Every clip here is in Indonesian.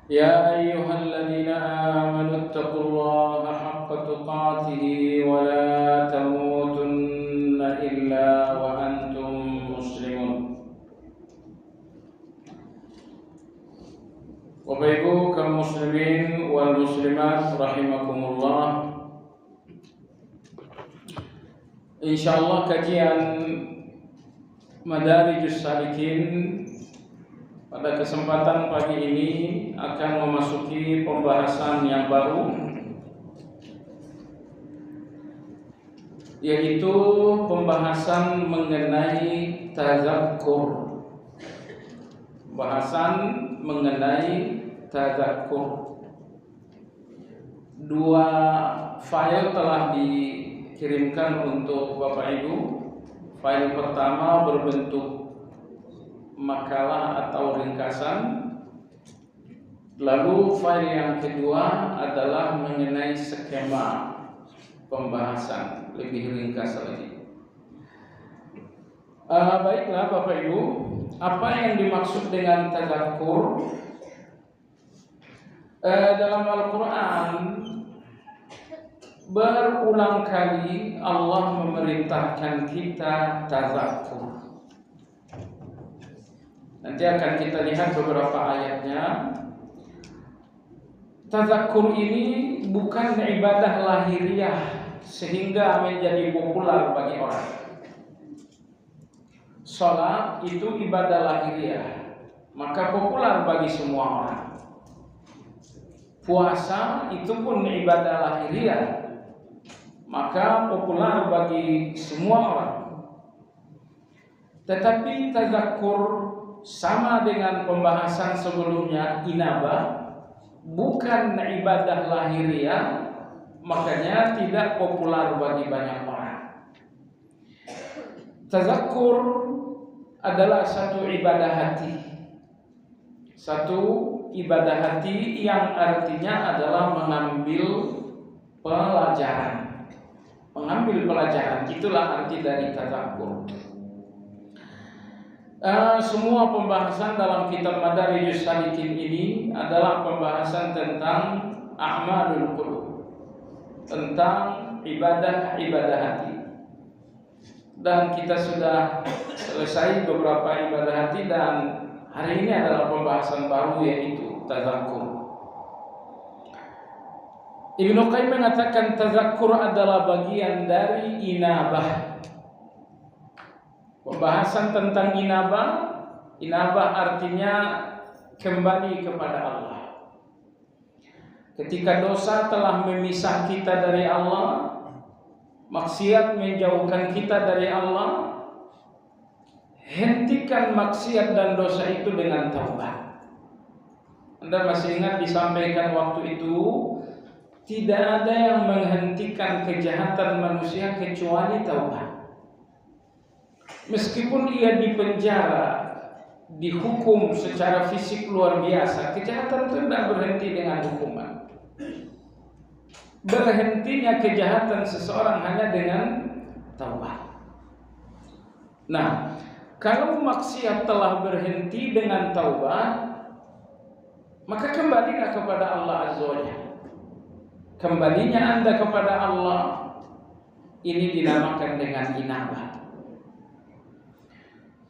يا أيها الذين آمنوا اتقوا الله حق تقاته ولا تموتن إلا وأنتم مسلمون. Bapak Ibu kaum muslimin wal muslimat rahimakumullah. Insyaallah kajian Madarijus Salikin pada kesempatan pagi ini akan memasuki pembahasan yang baru, yaitu pembahasan mengenai tazakkur. Bahasan mengenai tazakkur. Dua file telah dikirimkan untuk Bapak Ibu. File pertama berbentuk makalah atau ringkasan. Lalu file yang kedua adalah mengenai skema pembahasan, lebih ringkas lagi. Baiklah Bapak Ibu, apa yang dimaksud dengan tazakkur? Dalam Al-Quran berulang kali Allah memerintahkan kita tazakkur. Nanti akan kita lihat beberapa ayatnya. Tazakkur ini bukan ibadah lahiriah sehingga menjadi populer bagi orang. Salat itu ibadah lahiriah, maka populer bagi semua orang. Puasa itu pun ibadah lahiriah, maka populer bagi semua orang. Tetapi tazakkur sama dengan pembahasan sebelumnya, inabah, bukan ibadah lahiriah, makanya tidak populer bagi banyak orang. Tazakkur adalah satu ibadah hati. Satu ibadah hati yang artinya adalah mengambil pelajaran. Mengambil pelajaran, itulah arti dari tazakkur. Semua pembahasan dalam kitab Madarijus Salikin ini adalah pembahasan tentang a'malul qulub, tentang ibadah-ibadah hati. Dan kita sudah selesai beberapa ibadah hati, dan hari ini adalah pembahasan baru, yaitu tazakkur. Ibnu Qayyim mengatakan tazakkur adalah bagian dari inabah. Pembahasan tentang inabah. Inabah artinya kembali kepada Allah. Ketika dosa telah memisah kita dari Allah, maksiat menjauhkan kita dari Allah, hentikan maksiat dan dosa itu dengan taubat. Anda masih ingat disampaikan waktu itu, tidak ada yang menghentikan kejahatan manusia kecuali taubat. Meskipun ia dipenjara, dihukum secara fisik luar biasa, kejahatan itu tidak berhenti dengan hukuman. Berhentinya kejahatan seseorang hanya dengan taubat. Nah, kalau maksiat telah berhenti dengan taubat, maka kembalilah kepada Allah Azza wa Jalla. Kembalinya Anda kepada Allah, ini dinamakan dengan inabah.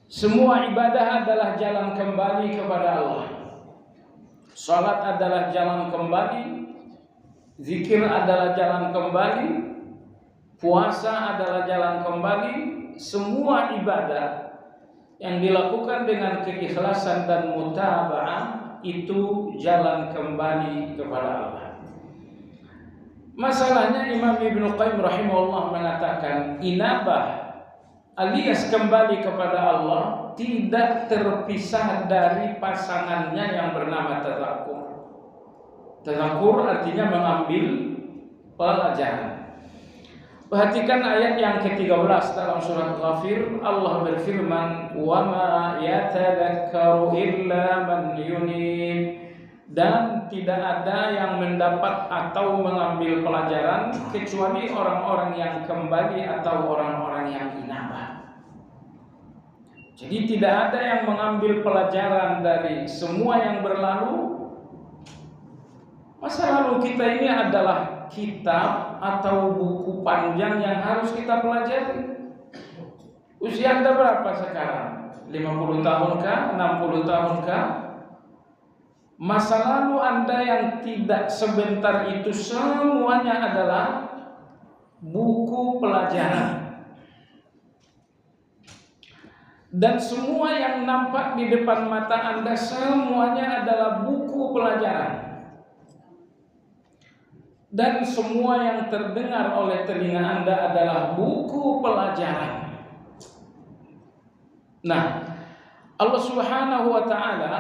Semua ibadah adalah jalan kembali kepada Allah. Salat adalah jalan kembali, zikir adalah jalan kembali, puasa adalah jalan kembali. Semua ibadah yang dilakukan dengan keikhlasan dan mutaba'ah itu jalan kembali kepada Allah. Masalahnya Imam Ibnu Qayyim rahimahullah mengatakan inabah alias kembali kepada Allah tidak terpisah dari pasangannya yang bernama tazakkur. Tazakkur artinya mengambil pelajaran. Perhatikan ayat yang ke-13 dalam surat Ghafir. Allah berfirman, "Wa ma yatadzakkaru illa man yunib." Dan tidak ada yang mendapat atau mengambil pelajaran kecuali orang-orang yang kembali atau orang-orang yang inabah. Jadi tidak ada yang mengambil pelajaran dari semua yang berlalu kita ini adalah kitab atau buku panjang yang harus kita pelajari. Usia Anda berapa sekarang? 50 tahunkah? 60 tahunkah? Masa lalu Anda yang tidak sebentar itu semuanya adalah buku pelajaran. Dan semua yang nampak di depan mata Anda semuanya adalah buku pelajaran. Dan semua yang terdengar oleh telinga Anda adalah buku pelajaran. Nah, Allah Subhanahu wa ta'ala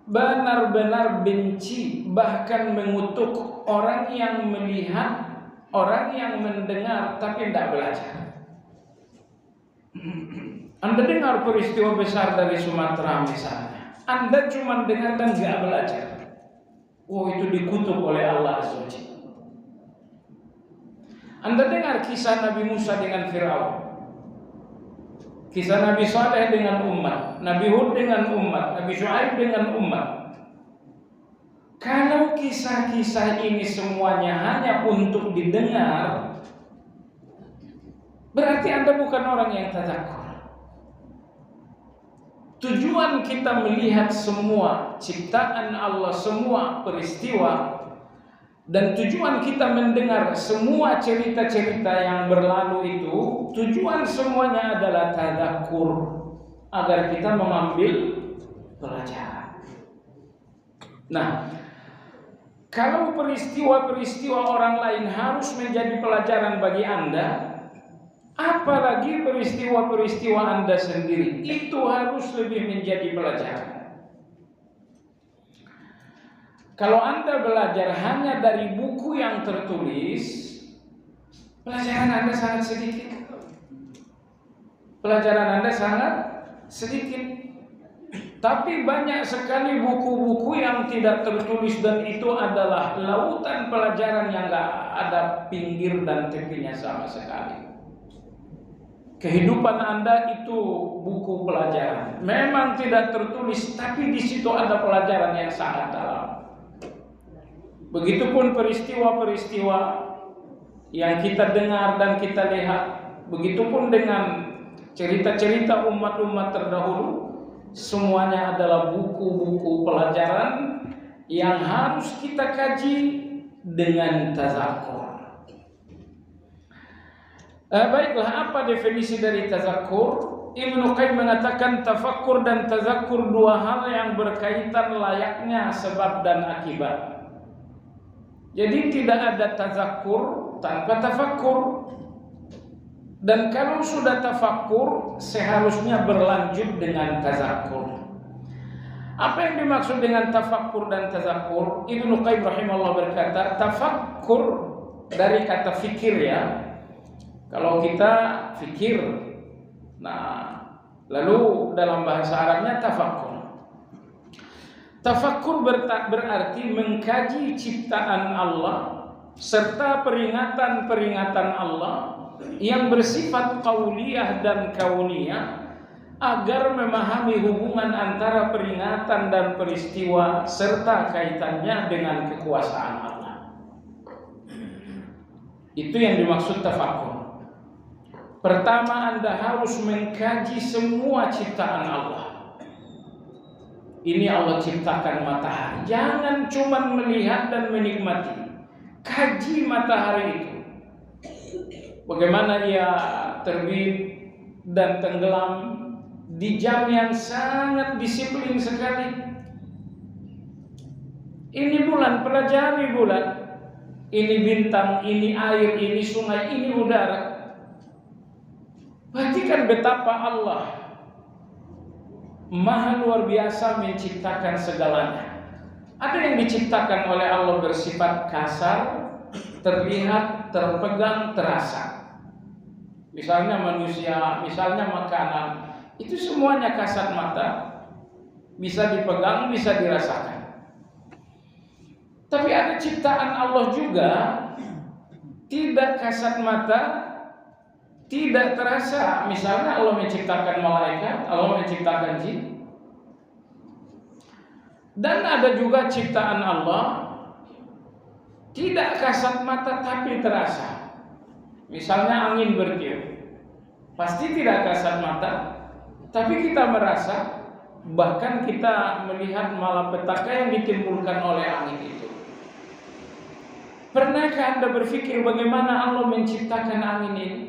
benar-benar benci, bahkan mengutuk orang yang melihat, orang yang mendengar tapi tidak belajar. Anda dengar peristiwa besar dari Sumatera misalnya, Anda cuma dengar dan tidak belajar. Oh, itu dikutuk oleh Allah Azza wa Jalla. Anda dengar kisah Nabi Musa dengan Fir'aun, kisah Nabi Saleh dengan umat, Nabi Hud dengan umat, Nabi Syuaib dengan umat. Kalau kisah-kisah ini semuanya hanya untuk didengar, berarti Anda bukan orang yang tadzakur. Tujuan kita melihat semua ciptaan Allah, semua peristiwa, dan tujuan kita mendengar semua cerita-cerita yang berlalu itu, tujuan semuanya adalah tadzakur, agar kita mengambil pelajaran. Nah, kalau peristiwa-peristiwa orang lain harus menjadi pelajaran bagi Anda, apalagi peristiwa-peristiwa Anda sendiri itu harus lebih menjadi pelajaran. Kalau Anda belajar hanya dari buku yang tertulis, pelajaran Anda sangat sedikit. Pelajaran Anda sangat sedikit. Tapi banyak sekali buku-buku yang tidak tertulis, dan itu adalah lautan pelajaran yang gak ada pinggir dan tepinya sama sekali. Kehidupan Anda itu buku pelajaran. Memang tidak tertulis, tapi di situ ada pelajaran yang sangat dalam. Begitupun peristiwa-peristiwa yang kita dengar dan kita lihat, begitupun dengan cerita-cerita umat-umat terdahulu, semuanya adalah buku-buku pelajaran yang harus kita kaji dengan tadzakur. Baiklah, apa definisi dari tadzakur? Ibnu Qayyim mengatakan tafakkur dan tadzakur dua hal yang berkaitan layaknya sebab dan akibat. Jadi tidak ada tadzakur tanpa tafakkur. Dan kalau sudah tafakkur, seharusnya berlanjut dengan tadzakur. Apa yang dimaksud dengan tafakkur dan tadzakur? Ibnu Qayyim rahimahullah berkata, tafakkur dari kata fikir ya. Kalau kita fikir, nah lalu dalam bahasa Arabnya tafakkur. Tafakkur berarti mengkaji ciptaan Allah serta peringatan-peringatan Allah yang bersifat qauliyah dan kauniyah, agar memahami hubungan antara peringatan dan peristiwa serta kaitannya dengan kekuasaan Allah. Itu yang dimaksud tafakkur. Pertama, Anda harus mengkaji semua ciptaan Allah. Ini Allah ciptakan matahari. Jangan cuma melihat dan menikmati. Kaji matahari itu. Bagaimana ia terbit dan tenggelam di jam yang sangat disiplin sekali. Ini bulan, pelajari bulan. Ini bintang, ini air, ini sungai, ini udara. Perhatikan betapa Allah Maha luar biasa menciptakan segalanya. Ada yang diciptakan oleh Allah bersifat kasar, terlihat, terpegang, terasa. Misalnya manusia, misalnya makanan, itu semuanya kasat mata, bisa dipegang, bisa dirasakan. Tapi ada ciptaan Allah juga tidak kasat mata, tidak terasa. Misalnya Allah menciptakan malaikat, Allah menciptakan jin. Dan ada juga ciptaan Allah tidak kasat mata tapi terasa. Misalnya angin bertiup, pasti tidak kasat mata, tapi kita merasa, bahkan kita melihat malapetaka yang ditimbulkan oleh angin itu. Pernahkah Anda berpikir bagaimana Allah menciptakan angin ini?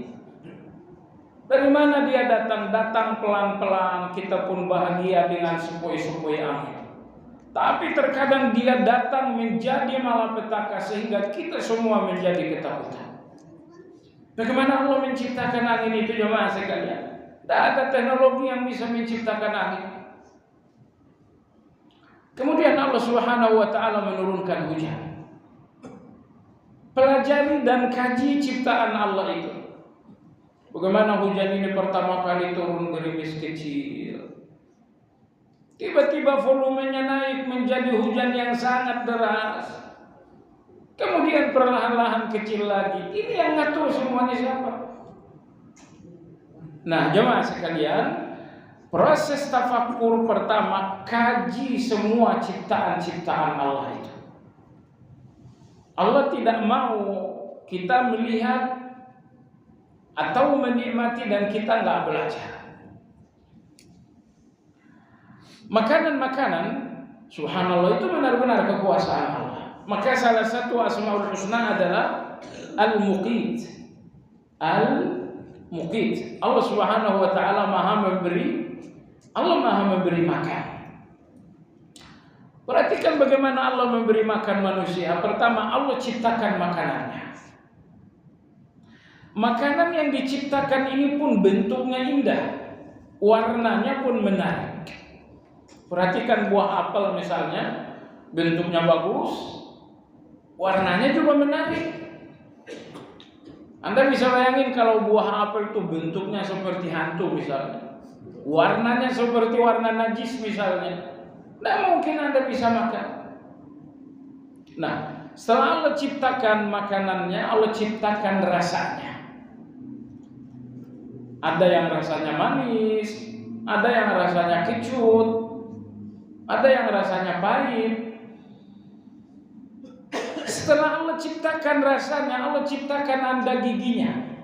Dari mana dia datang? Datang pelan-pelan, kita pun bahagia dengan sepoi-sepoi angin. Tapi terkadang dia datang menjadi malapetaka sehingga kita semua menjadi ketakutan. Bagaimana Allah menciptakan angin itu, jemaah sekalian? Tidak ada teknologi yang bisa menciptakan angin. Kemudian Allah Subhanahu wa taala menurunkan hujan. Pelajari dan kaji ciptaan Allah itu. Bagaimana hujan ini pertama kali turun gerimis kecil, tiba-tiba volumenya naik menjadi hujan yang sangat deras, kemudian perlahan-lahan kecil lagi. Ini yang ngatur semuanya siapa? Nah, jemaah sekalian, proses tafakkur pertama, kaji semua ciptaan-ciptaan Allah itu. Allah tidak mau kita melihat atau menikmati dan kita nggak belajar. Makanan-makanan, subhanallah, itu benar-benar kekuasaan Allah. Maka salah satu Asmaul Husna adalah Al-Muqit. Al-Muqit. Allah Subhanahu wa taala Maha memberi. Allah Maha memberi makan. Perhatikan bagaimana Allah memberi makan manusia. Pertama, Allah ciptakan makanannya. Makanan yang diciptakan ini pun bentuknya indah, warnanya pun menarik. Perhatikan buah apel misalnya, bentuknya bagus, warnanya juga menarik. Anda bisa bayangin kalau buah apel itu bentuknya seperti hantu misalnya, warnanya seperti warna najis misalnya, tidak mungkin Anda bisa makan. Nah, setelah Allah ciptakan makanannya, Allah ciptakan rasanya. Ada yang rasanya manis, ada yang rasanya kecut, ada yang rasanya pahit. Setelah Allah ciptakan rasanya, Allah ciptakan Anda giginya.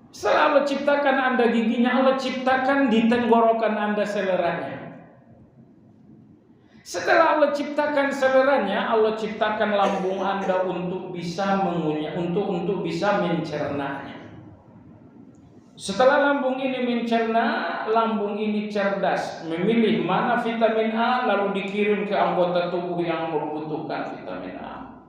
Setelah Allah ciptakan Anda giginya, Allah ciptakan di tenggorokan Anda seleranya. Setelah Allah ciptakan seleranya, Allah ciptakan lambung Anda untuk bisa mengunyah, untuk bisa mencernanya. Setelah lambung ini mencerna, lambung ini cerdas, memilih mana vitamin A lalu dikirim ke anggota tubuh yang membutuhkan vitamin A.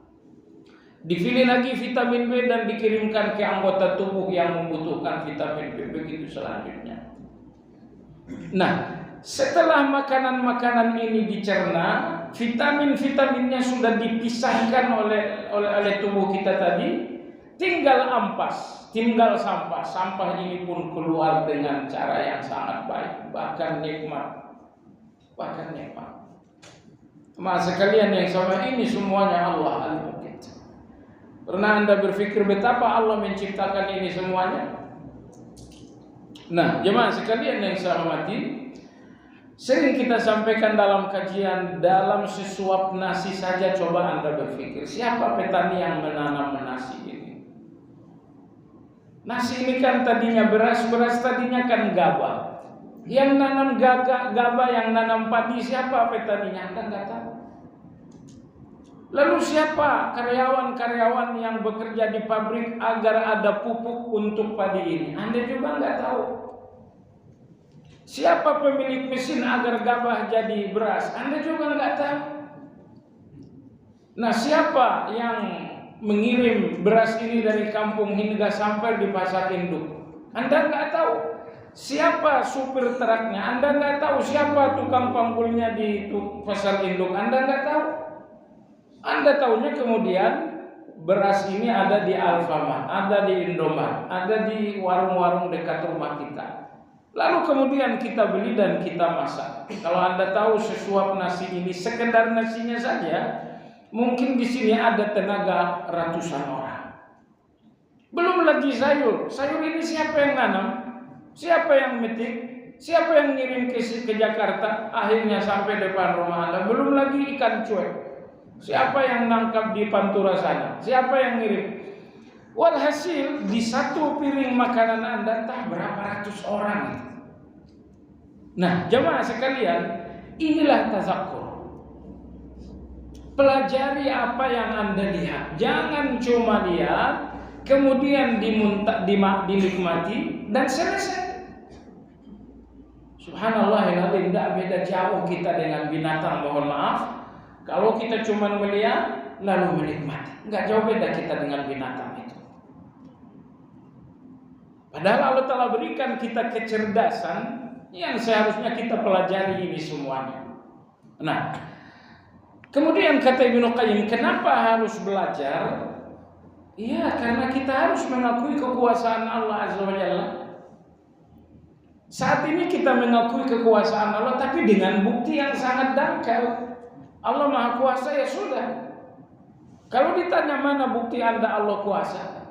Dipilih lagi vitamin B dan dikirimkan ke anggota tubuh yang membutuhkan vitamin B, begitu selanjutnya. Nah, setelah makanan-makanan ini dicerna, vitamin-vitaminnya sudah dipisahkan oleh tubuh kita tadi, tinggal ampas. Tinggal sampah. Sampah ini pun keluar dengan cara yang sangat baik, bahkan nikmat. Mas sekalian yang sama ini semuanya Allah Al-Muqit. Pernah Anda berpikir betapa Allah menciptakan ini semuanya? Nah, jemaah sekalian yang saya hormati, sering kita sampaikan dalam kajian, dalam sesuap nasi saja coba Anda berpikir, siapa petani yang menanam nasi ini? Nasi ini kan tadinya beras tadinya kan gabah. Yang nanam gabah, yang nanam padi, siapa petaninya? Anda nggak tahu. Lalu siapa karyawan-karyawan yang bekerja di pabrik agar ada pupuk untuk padi ini? Anda juga nggak tahu. Siapa pemilik mesin agar gabah jadi beras? Anda juga nggak tahu. Nah, siapa yang mengirim beras ini dari kampung hingga sampai di pasar induk? Anda nggak tahu. Siapa supir truknya? Anda nggak tahu. Siapa tukang panggulnya di pasar induk? Anda nggak tahu. Anda tahunya kemudian beras ini ada di Alfamart, ada di Indomaret, ada di warung-warung dekat rumah kita. Lalu kemudian kita beli dan kita masak. Kalau Anda tahu sesuap nasi ini, sekedar nasinya saja, mungkin di sini ada tenaga ratusan orang. Belum lagi sayur. Sayur ini siapa yang nanam? Siapa yang metik? Siapa yang ngirim ke Jakarta? Akhirnya sampai depan rumah Anda. Belum lagi ikan cuek. Siapa yang nangkap di Pantura sana? Siapa yang ngirim? Walhasil di satu piring makanan Anda entah berapa ratus orang. Nah, jemaah sekalian, inilah tazakkur. Pelajari apa yang Anda lihat. Jangan cuma lihat, kemudian dinikmati dan selesai. Subhanallah, tidak beda jauh kita dengan binatang, mohon maaf. Kalau kita cuma melihat lalu menikmati, nggak jauh beda kita dengan binatang itu. Padahal Allah telah berikan kita kecerdasan yang seharusnya kita pelajari ini semuanya. Nah, kemudian kata Ibnu Qayyim, kenapa harus belajar? Iya, karena kita harus mengakui kekuasaan Allah Azza wa Jalla. Saat ini kita mengakui kekuasaan Allah, tapi dengan bukti yang sangat dangkal. Allah Maha Kuasa, ya sudah. Kalau ditanya mana bukti Anda Allah kuasa,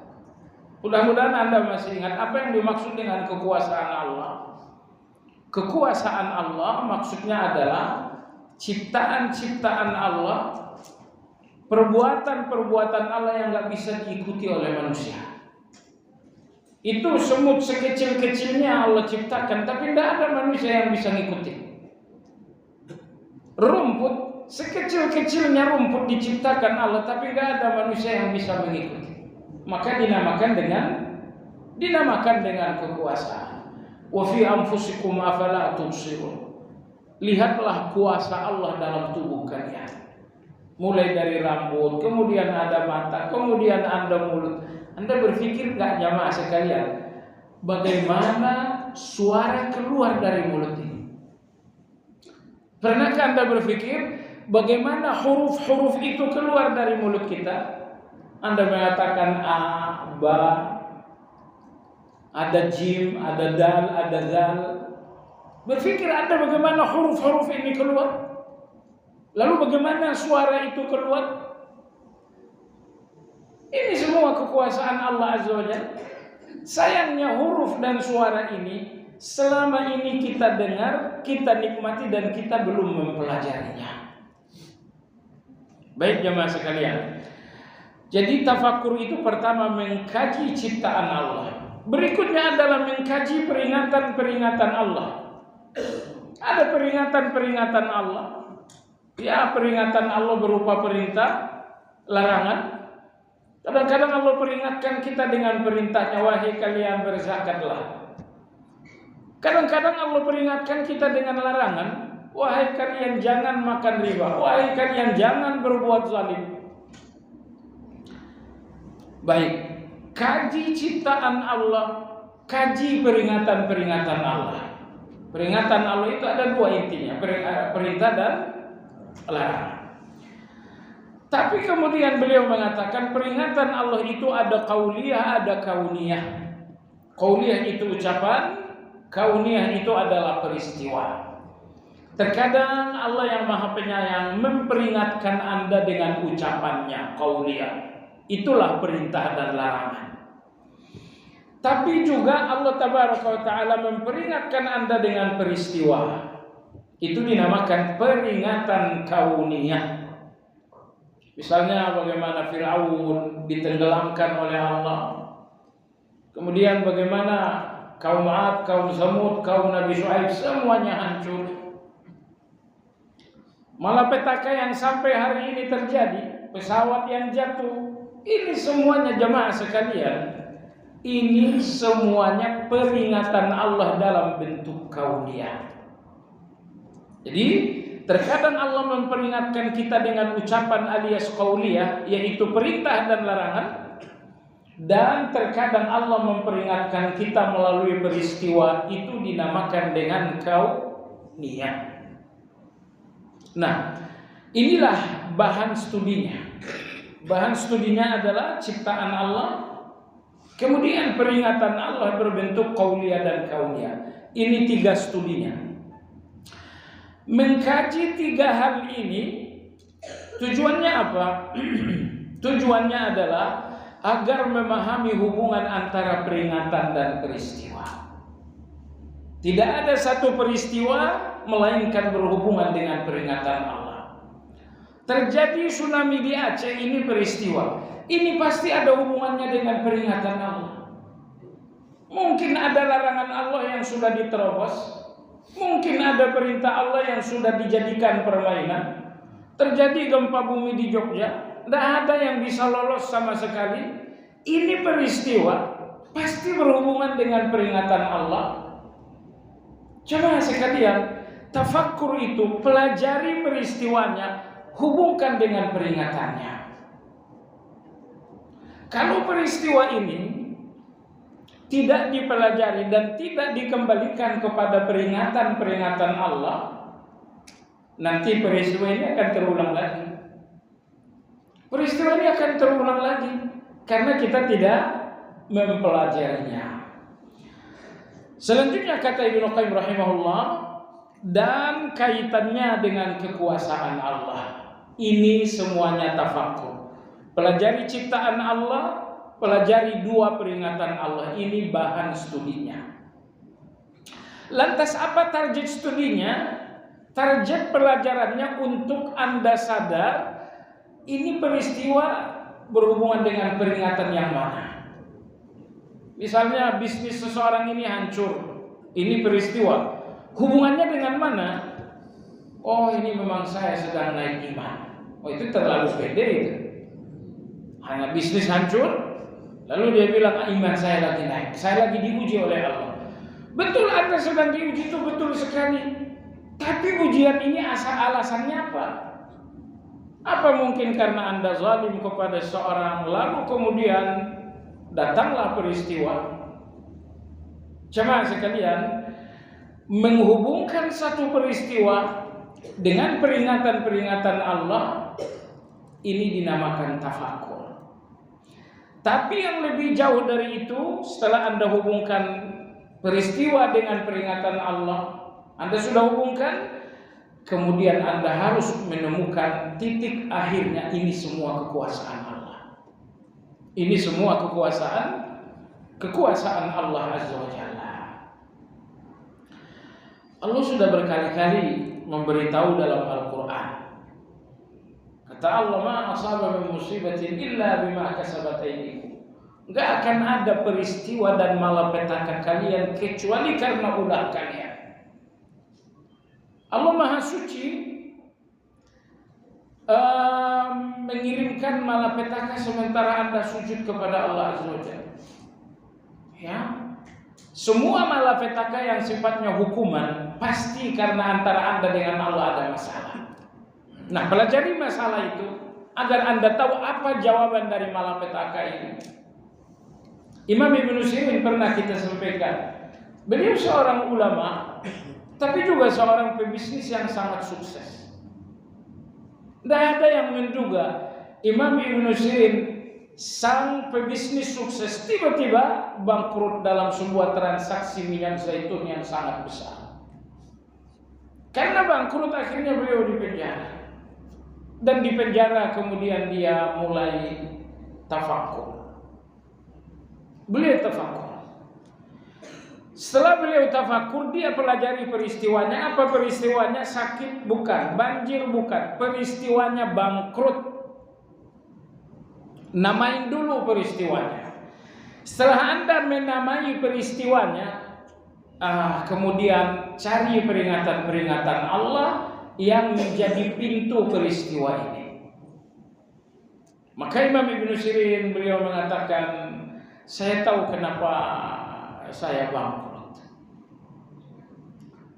mudah-mudahan Anda masih ingat apa yang dimaksud dengan kekuasaan Allah. Kekuasaan Allah maksudnya adalah ciptaan-ciptaan Allah, perbuatan-perbuatan Allah yang gak bisa diikuti oleh manusia. Itu semut sekecil-kecilnya Allah ciptakan, tapi tidak ada manusia yang bisa ngikuti. Rumput sekecil-kecilnya rumput diciptakan Allah, tapi tidak ada manusia yang bisa mengikuti. Maka dinamakan dengan kekuasaan. Wa fi anfusikum afala tubsirun. Lihatlah kuasa Allah dalam tubuh kalian. Mulai dari rambut, kemudian ada mata, kemudian Anda mulut. Anda berpikir enggak, jamaah sekalian, bagaimana suara keluar dari mulut ini? Pernahkah Anda berpikir bagaimana huruf-huruf itu keluar dari mulut kita? Anda mengatakan a, ba, ada jim, ada dal, ada zal. Berpikir Anda bagaimana huruf-huruf ini keluar? Lalu bagaimana suara itu keluar? Ini semua kekuasaan Allah Azza wa Jalla. Sayangnya huruf dan suara ini selama ini kita dengar, kita nikmati dan kita belum mempelajarinya. Baik jemaah sekalian. Jadi tafakur itu pertama mengkaji ciptaan Allah. Berikutnya adalah mengkaji peringatan-peringatan Allah. Ada peringatan-peringatan Allah. Ya, peringatan Allah berupa perintah, larangan. Kadang-kadang Allah peringatkan kita dengan perintahnya, wahai kalian berzakatlah. Kadang-kadang Allah peringatkan kita dengan larangan, wahai kalian jangan makan riba, wahai kalian jangan berbuat zalim. Baik, kaji ciptaan Allah, kaji peringatan-peringatan Allah. Peringatan Allah itu ada dua intinya, perintah dan larangan. Tapi kemudian beliau mengatakan peringatan Allah itu ada qauliyah, ada kauniyah. Qauliyah itu ucapan, kauniyah itu adalah peristiwa. Terkadang Allah yang Maha Penyayang memperingatkan Anda dengan ucapannya, qauliyah. Itulah perintah dan larangan. Tapi juga Allah Tabaraka wa Ta'ala memperingatkan Anda dengan peristiwa. Itu dinamakan peringatan kauniyah. Misalnya bagaimana Fir'aun ditenggelamkan oleh Allah. Kemudian bagaimana kaum Ad, kaum Samud, kaum Nabi Syuaib semuanya hancur. Malapetaka yang sampai hari ini terjadi, pesawat yang jatuh. Ini semuanya jemaah sekalian, ini semuanya peringatan Allah dalam bentuk kauniyah. Jadi terkadang Allah memperingatkan kita dengan ucapan alias qauliyah, yaitu perintah dan larangan. Dan terkadang Allah memperingatkan kita melalui peristiwa, itu dinamakan dengan kauniyah. Nah, inilah bahan studinya. Bahan studinya adalah ciptaan Allah, kemudian peringatan Allah berbentuk qauliyah dan kauniyah. Ini 3 studinya. Mengkaji 3 hal ini tujuannya apa? Tujuannya adalah agar memahami hubungan antara peringatan dan peristiwa. Tidak ada satu peristiwa melainkan berhubungan dengan peringatan Allah. terjadi tsunami di Aceh, ini peristiwa. Ini pasti ada hubungannya dengan peringatan Allah. Mungkin ada larangan Allah yang sudah diterobos, mungkin ada perintah Allah yang sudah dijadikan permainan. Terjadi gempa bumi di Jogja, tidak ada yang bisa lolos sama sekali. Ini peristiwa pasti berhubungan dengan peringatan Allah. Coba sekalian, tafakkur itu, pelajari peristiwanya, hubungkan dengan peringatannya. Kalau peristiwa ini tidak dipelajari dan tidak dikembalikan kepada peringatan-peringatan Allah, nanti peristiwa ini akan terulang lagi. Peristiwa ini akan terulang lagi karena kita tidak mempelajarinya. Selanjutnya kata Ibnu Qayyim rahimahullah, dan kaitannya dengan kekuasaan Allah. Ini semuanya tafakkur. Pelajari ciptaan Allah, pelajari dua peringatan Allah. Ini bahan studinya. Lantas apa target studinya? Target pelajarannya untuk Anda sadar ini peristiwa berhubungan dengan peringatan yang mana. Misalnya bisnis seseorang ini hancur, ini peristiwa. Hubungannya dengan mana? Oh, ini memang saya sedang naik iman. Oh, itu terlalu pede itu. Hanya bisnis hancur, lalu dia bilang iman saya lagi naik, saya lagi diuji oleh Allah. Betul Anda sedang diuji, itu betul sekali. Tapi ujian ini alasannya apa? Apa mungkin karena Anda zalim kepada seorang, lalu kemudian datanglah peristiwa? Jemaah sekalian, menghubungkan satu peristiwa dengan peringatan-peringatan Allah, ini dinamakan tafakkur. Tapi yang lebih jauh dari itu, setelah Anda hubungkan peristiwa dengan peringatan Allah, Anda sudah hubungkan, kemudian Anda harus menemukan titik akhirnya. Ini semua kekuasaan Allah. Ini semua kekuasaan Allah Azza wa Jalla. Allah sudah berkali-kali memberitahu dalam Al-Quran. Kata Allah, ma asaba min musibatin illa bima kasabat aydikum. Enggak akan ada peristiwa dan malapetaka kalian kecuali karena ulah kalian. Allah Maha Suci mengirimkan malapetaka sementara Anda sujud kepada Allah Azza wa Jalla. Ya. Semua malapetaka yang sifatnya hukuman pasti karena antara Anda dengan Allah ada masalah. Nah, pelajari masalah itu agar Anda tahu apa jawaban dari malapetaka ini. Imam Ibnu Sirin pernah kita sampaikan. Beliau seorang ulama, tapi juga seorang pebisnis yang sangat sukses. Tidak ada yang menduga Imam Ibnu Sirin, sang pebisnis sukses, tiba-tiba bangkrut dalam sebuah transaksi minyak zaitun yang sangat besar. Karena bangkrut akhirnya beliau dipenjara. Dan di penjara kemudian dia mulai tafakkur. Beliau tafakkur. Setelah beliau tafakkur, dia pelajari peristiwanya. Apa peristiwanya? Sakit bukan, banjir bukan, peristiwanya bangkrut. Namain dulu peristiwanya. Setelah Anda menamai peristiwanya, kemudian cari peringatan-peringatan Allah yang menjadi pintu peristiwa ini. Maka Imam Ibnu Sirin beliau mengatakan, saya tahu kenapa saya bangkrut.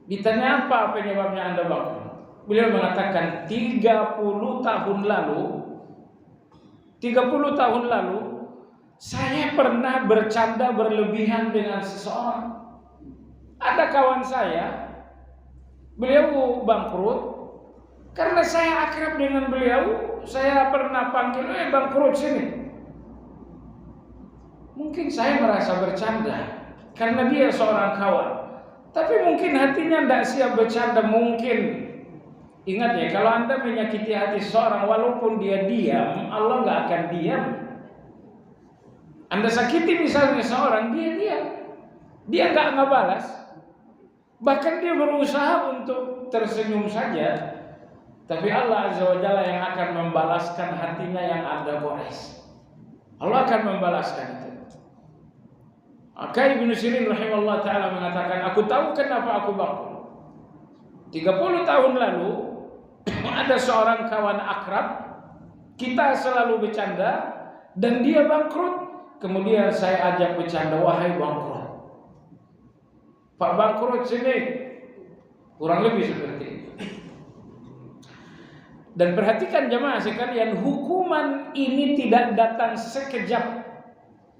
Ditanya apa penyebabnya Anda bangkrut? Beliau mengatakan 30 tahun lalu saya pernah bercanda berlebihan dengan seseorang. Ada kawan saya, beliau bangkrut. Karena saya akrab dengan beliau, saya pernah panggil, bangkrut sini. Mungkin saya merasa bercanda karena dia seorang kawan. Tapi mungkin hatinya tidak siap bercanda. Mungkin, ingat ya, kalau Anda menyakiti hati seorang, walaupun dia diam, Allah nggak akan diam. Anda sakiti misalnya seorang, dia diam, dia nggak balas. Bahkan dia berusaha untuk tersenyum saja. Tapi Allah Azza wa Jalla yang akan membalaskan hatinya yang Anda gores. Allah akan membalaskan itu. Maka Ibnu Sirin rahimahullah ta'ala mengatakan, aku tahu kenapa aku bangkrut. 30 tahun lalu ada seorang kawan akrab, kita selalu bercanda, dan dia bangkrut. Kemudian saya ajak bercanda, wahai bangkrut, Pak bangkrut sini. Kurang lebih seperti itu. Dan perhatikan jemaah sekalian, hukuman ini tidak datang sekejap.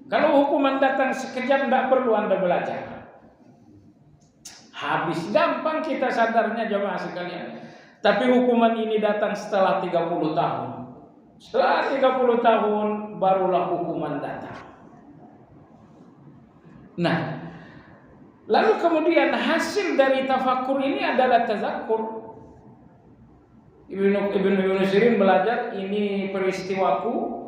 Kalau hukuman datang sekejap, tidak perlu Anda belajar. Habis, gampang kita sadarnya jemaah sekalian. Tapi hukuman ini datang setelah 30 tahun. Setelah 30 tahun barulah hukuman datang. Nah, lalu kemudian hasil dari tafakur ini adalah tazakkur. Ibnu Sirin belajar, ini peristiwaku.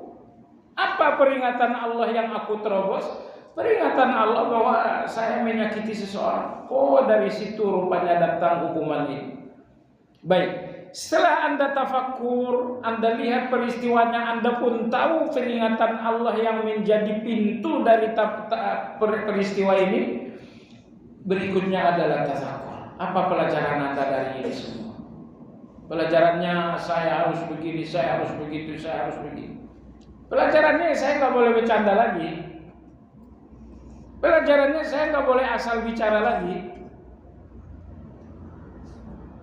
Apa peringatan Allah yang aku terobos? Peringatan Allah bahwa saya menyakiti seseorang. Oh, dari situ rupanya datang hukuman ini. Baik, setelah Anda tafakur, Anda lihat peristiwanya, Anda pun tahu peringatan Allah yang menjadi pintu dari peristiwa ini. Berikutnya adalah tazakur. Apa pelajaran Anda dari ini semua? Pelajarannya saya harus begini, saya harus begitu, saya harus begini. Pelajarannya saya nggak boleh bercanda lagi. Pelajarannya saya nggak boleh asal bicara lagi.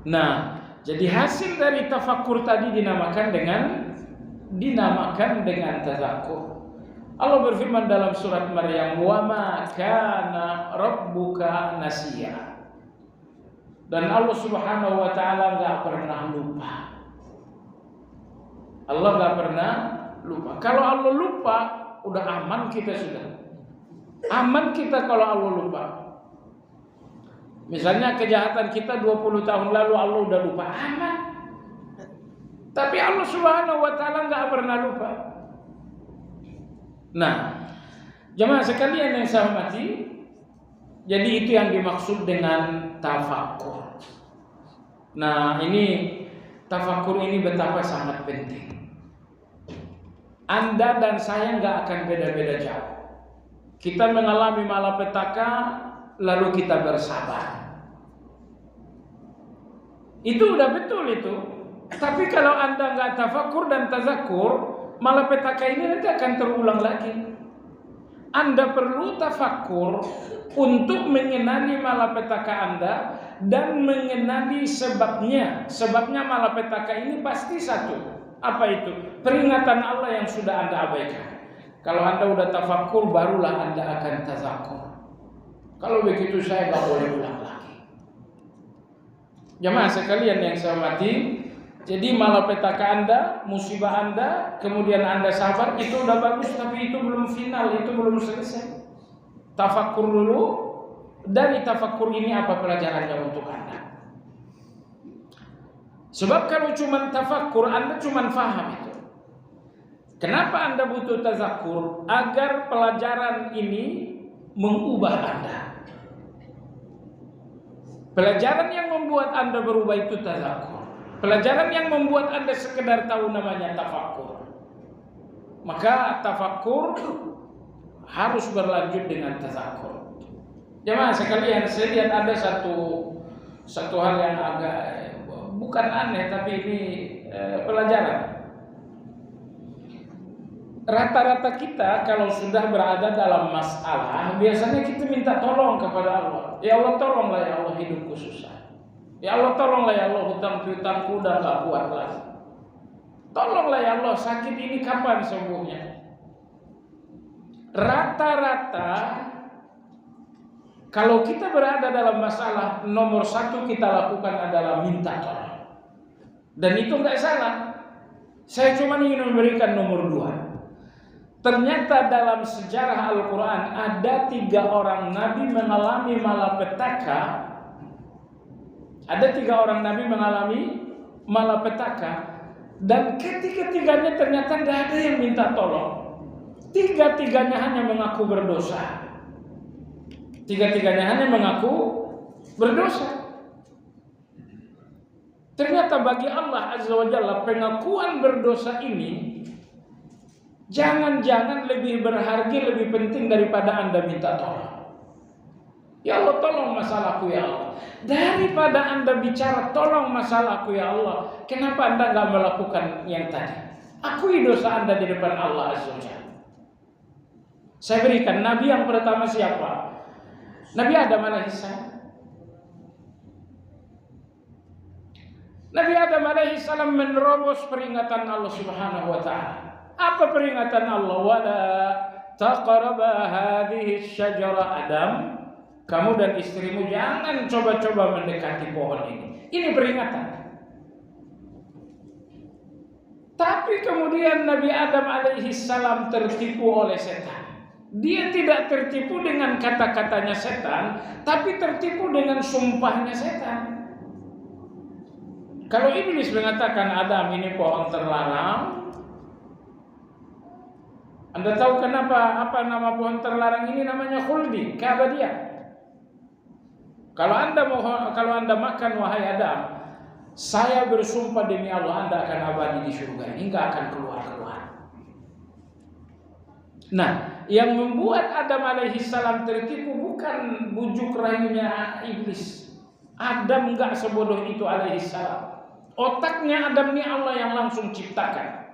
Nah, jadi hasil dari tafakur tadi dinamakan dengan tazakur. Allah berfirman dalam surat Maryam, "Wa ma kana rabbuka nasiya." Dan Allah Subhanahu wa taala enggak pernah lupa. Allah enggak pernah lupa. Kalau Allah lupa, udah aman kita sudah. Aman kita kalau Allah lupa. Misalnya kejahatan kita 20 tahun lalu Allah udah lupa, aman. Tapi Allah Subhanahu wa taala enggak pernah lupa. Nah, jemaah sekalian yang saya hormati, jadi itu yang dimaksud dengan tafakur. Nah, ini tafakur ini betapa sangat penting. Anda dan saya nggak akan beda-beda jauh. Kita mengalami malapetaka, lalu kita bersabar. Itu udah betul itu. Tapi kalau Anda nggak tafakur dan tazakur, malapetaka ini nanti akan terulang lagi. Anda perlu tafakur untuk mengenali malapetaka Anda dan mengenali sebabnya. Sebabnya malapetaka ini pasti satu. Apa itu? Peringatan Allah yang sudah Anda abaikan. Kalau Anda udah tafakur, barulah Anda akan tazakur. Kalau begitu saya nggak boleh ulang lagi. Jemaah sekalian yang saya hormati, jadi malapetaka Anda, musibah Anda, kemudian Anda sabar, itu udah bagus, tapi itu belum final, itu belum selesai. Tafakur dulu. Dari tafakur ini apa pelajarannya untuk Anda? Sebab kalau cuma tafakur, Anda cuma faham itu. Kenapa Anda butuh tazakur? Agar pelajaran ini mengubah Anda. Pelajaran yang membuat Anda berubah itu tazakur. Pelajaran yang membuat Anda sekedar tahu namanya tafakur. Maka tafakur harus berlanjut dengan tazakur. Jemaah sekalian, saya lihat ada satu hal yang agak bukan aneh, tapi ini pelajaran. Rata-rata kita kalau sudah berada dalam masalah, biasanya kita minta tolong kepada Allah. Ya Allah, tolonglah ya Allah, hidupku susah. Ya Allah, tolonglah ya Allah, hutang-hutangku udah gak kuat lagi. Tolonglah ya Allah, sakit ini kapan sembuhnya? Rata-rata kalau kita berada dalam masalah, nomor satu kita lakukan adalah minta tolong. Dan itu gak salah. Saya cuma ingin memberikan nomor 2. Ternyata dalam sejarah Al-Quran ada 3 orang Nabi mengalami malapetaka. Ada 3 orang Nabi mengalami malapetaka. Dan ketiga-tiganya ternyata tidak ada yang minta tolong. 3-tiganya hanya mengaku berdosa. 3-tiganya hanya mengaku berdosa. Ternyata bagi Allah Azza wa Jalla pengakuan berdosa ini jangan-jangan lebih berharga, lebih penting daripada Anda minta tolong. Ya Allah, tolong masalahku ya Allah. Daripada Anda bicara tolong masalahku ya Allah, kenapa Anda gak melakukan yang tadi? Akui dosa Anda di depan Allah Azza wa Jalla. Saya berikan Nabi yang pertama siapa? Nabi Adam alaihissalam. Nabi Adam alaihissalam menerobos peringatan Allah Subhanahu wa taala. Apa peringatan Allah? Wala taqraba hadhihi syajara. Adam, kamu dan istrimu jangan coba-coba mendekati pohon ini. Ini peringatan. Tapi kemudian Nabi Adam alaihissalam tertipu oleh setan. Dia tidak tertipu dengan kata-katanya setan, tapi tertipu dengan sumpahnya setan. Kalau iblis mengatakan Adam ini pohon terlarang, Anda tahu kenapa apa nama pohon terlarang ini? Namanya khuldi, keabadian. Kalau Anda makan wahai Adam, saya bersumpah demi Allah Anda akan abadi di surga ini, nggak akan keluar. Nah, yang membuat Adam alaihissalam tertipu bukan bujuk rayunya iblis. Adam nggak sebodoh itu alaihissalam. Otaknya Adam ini Allah yang langsung ciptakan.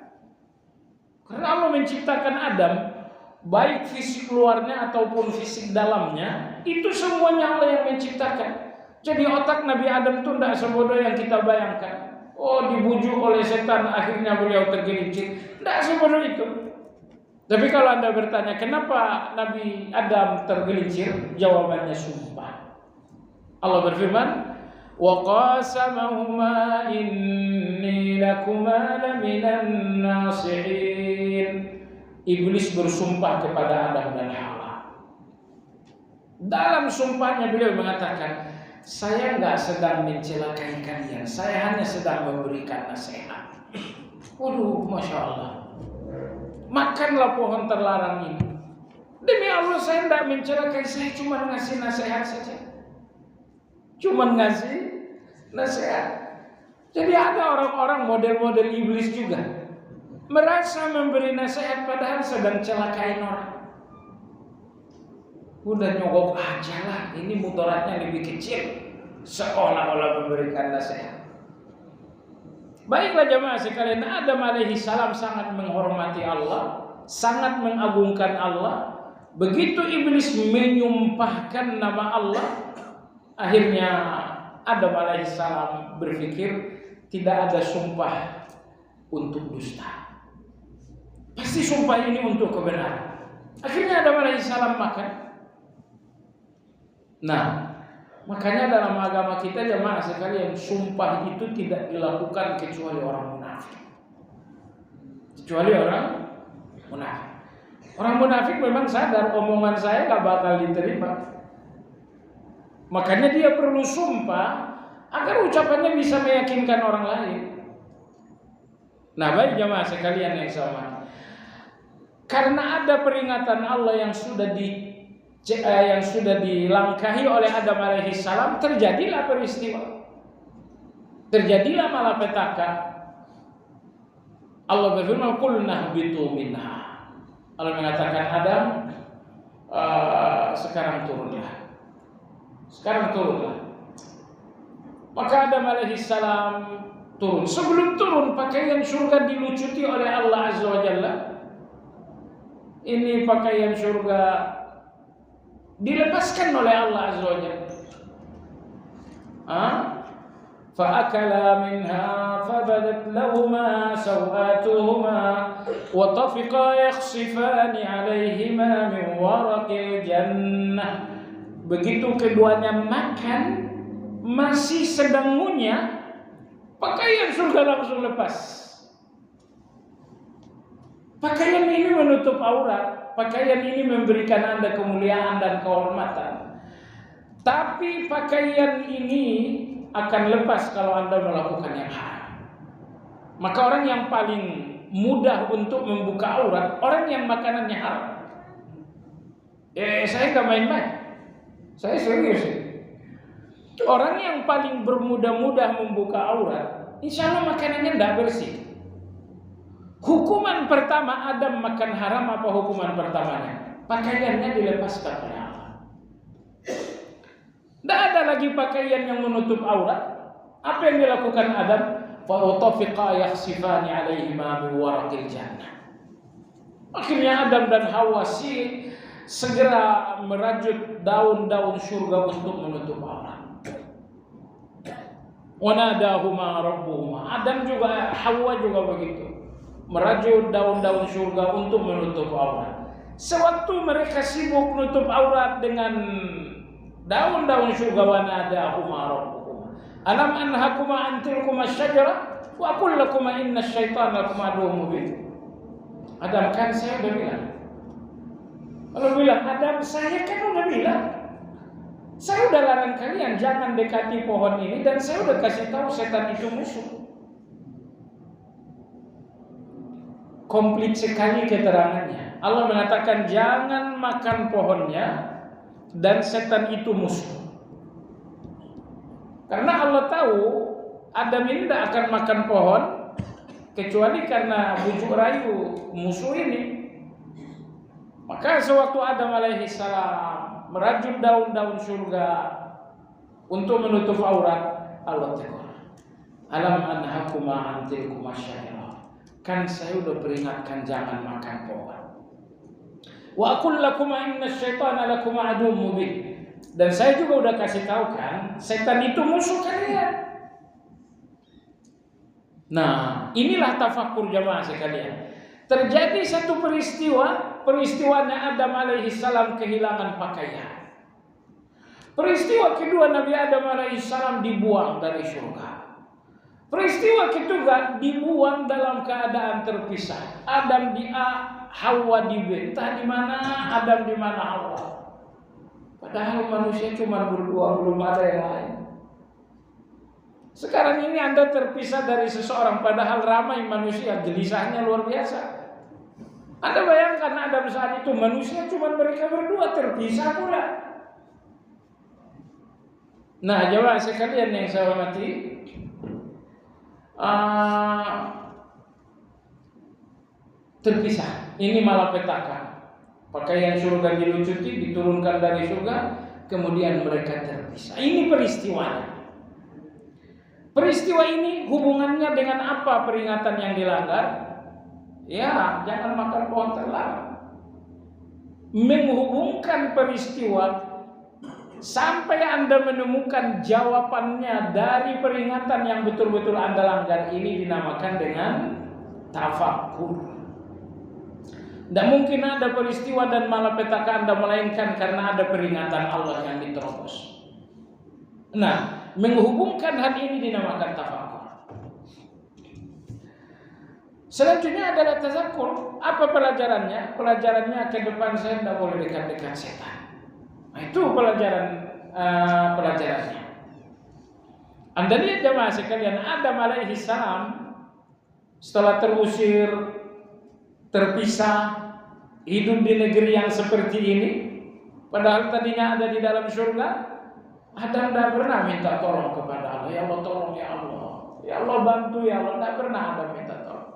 Karena Allah menciptakan Adam, baik fisik luarnya ataupun fisik dalamnya, itu semuanya Allah yang menciptakan. Jadi otak Nabi Adam itu tidak sebodoh yang kita bayangkan. Oh, dibujuk oleh setan akhirnya beliau tergelincir. Tidak sebodoh itu. Tapi kalau Anda bertanya kenapa Nabi Adam tergelincir, jawabannya sumpah. Allah berfirman, وَقَاسَمَهُمَا إِنِّي لَكُمَا لَمِنَ النَّاصِحِينَ. Iblis bersumpah kepada Adam dan Hawa. Dalam sumpahnya beliau mengatakan, saya enggak sedang mencelakai kalian, saya hanya sedang memberikan nasihat. Waduh, Masya Allah. Makanlah pohon terlarang ini. Demi Allah saya enggak mencelakai, saya cuma ngasih nasihat saja. Cuman ngasih nasihat. Jadi ada orang-orang model-model iblis juga, merasa memberi nasihat padahal sedang celakain orang. Udah nyogok aja lah, ini mudaratnya lebih kecil, seolah-olah memberikan nasihat. Baiklah jemaah sekalian, Adam alaihissalam sangat menghormati Allah, sangat mengagungkan Allah. Begitu iblis menyumpahkan nama Allah, akhirnya Adam alaihissalam berpikir tidak ada sumpah untuk dusta. Pasti sumpah ini untuk kebenaran. Akhirnya Adam alaihissalam makan. Nah, makanya dalam agama kita jemaah sekalian, sumpah itu tidak dilakukan kecuali orang munafik. Kecuali orang munafik. Orang munafik memang sadar omongan saya gak bakal diterima. Makanya dia perlu sumpah agar ucapannya bisa meyakinkan orang lain. Nah, baik jemaah sekalian yang sama. Karena ada peringatan Allah yang sudah dilangkahi oleh Adam alaihissalam, terjadilah peristiwa. Terjadilah malapetaka. Allah berfirman, "Qulna ihbitu minha." Allah mengatakan Adam, sekarang turunlah. Maka Adam alaihissalam turun. Sebelum turun, pakaian surga dilucuti oleh Allah Azza wa Jalla. Ini pakaian surga dilepaskan oleh Allah Azza wa Jalla. فَأَكَلَا مِنْهَا فَبَدَتْ لَهُمَا سَوْآتُهُمَا وَطَفِقَا يَخْصِفَانِ عَلَيْهِمَا مِنْ وَرَقِ الْجَنَّةِ. Begitu keduanya makan, masih sedang ngunyah, pakaian surga langsung lepas. Pakaian ini menutup aurat, pakaian ini memberikan Anda kemuliaan dan kehormatan. Tapi pakaian ini akan lepas kalau Anda melakukan yang haram. Maka orang yang paling mudah untuk membuka aurat, orang yang makanannya haram. Saya gak main-main, saya serius. Orang yang paling bermudah-mudah membuka aurat insya Allah makanannya tidak bersih. Hukuman pertama Adam makan haram apa hukuman pertamanya? Pakaiannya dilepaskan oleh Allah. Tidak ada lagi pakaian yang menutup aurat. Apa yang dilakukan Adam? Fa'utafiqa yakhsifani alaihima min waraqil jannah. Akhirnya Adam dan Hawa segera merajut daun-daun surga untuk menutup aurat. Wa nadahuma rabbuhuma. Adam juga, Hawa juga begitu. Merajut daun-daun surga untuk menutup aurat. Sewaktu mereka sibuk menutup aurat dengan daun-daun surga, wa nadahuma rabbuhuma. Alam anhakuma an tilkuma syajara wa aqul lakuma inna syaitana lakum aduwwun mubin. Adam, kan saya udah bilang. Kalau bilang, Adam, saya kan udah bilang. Saya udah larang kalian jangan dekati pohon ini, dan saya udah kasih tahu setan itu musuh. Komplit sekali keterangannya. Allah mengatakan jangan makan pohonnya dan setan itu musuh. Karena Allah tahu Adam ini tidak akan makan pohon kecuali karena bujuk rayu musuh ini. Maka sewaktu Adam alaihi salam merajut daun-daun surga untuk menutup aurat, Allah tegur, alam anhakuma an tilkuma syajarah. Kan saya udah peringatkan jangan makan pohon. Wa aqul lakum inna syaitana lakum aduwwun mubin. Dan saya juga udah kasih tahu kan, setan itu musuh kalian. Nah, inilah tafakkur jamaah sekalian. Terjadi satu peristiwanya Adam alaihi salam kehilangan pakaian. Peristiwa kedua, Nabi Adam alaihi salam dibuang dari surga. Peristiwa ketiga, dibuang dalam keadaan terpisah. Adam di A, Hawa di B. Entah di mana Adam, di mana Hawa. Padahal manusia cuma berdua, belum ada yang lain. Sekarang ini Anda terpisah dari seseorang, padahal ramai manusia, gelisahnya luar biasa. Anda bayangkan Adam saat itu, manusia cuma mereka berdua, terpisah pula. Nah, jemaah sekalian yang saya hormati, terpisah. Ini malapetaka. Pakaian surga dilucuti, diturunkan dari surga, kemudian mereka terpisah. Ini peristiwanya. Peristiwa ini hubungannya dengan apa peringatan yang dilanggar? Ya, jangan makan pohon terlarang. Menghubungkan peristiwa sampai Anda menemukan jawabannya dari peringatan yang betul-betul Anda langgar, ini dinamakan dengan tafakkur. Tidak mungkin ada peristiwa dan malapetaka Anda melainkan karena ada peringatan Allah yang diterobos. Nah, menghubungkan hal ini dinamakan tafakkur. Selanjutnya adalah tazakkur. Apa pelajarannya? Pelajarannya ke depan saya tidak boleh dekat-dekat setan. Nah, itu pelajarannya. Anda lihat jemaah sekalian, Adam alaihi salam setelah terusir, terpisah, hidup di negeri yang seperti ini, padahal tadinya ada di dalam surga, Adam tidak pernah minta tolong kepada Allah. Ya Allah tolong, ya Allah, ya Allah bantu, ya Allah. Tidak pernah Adam minta tolong.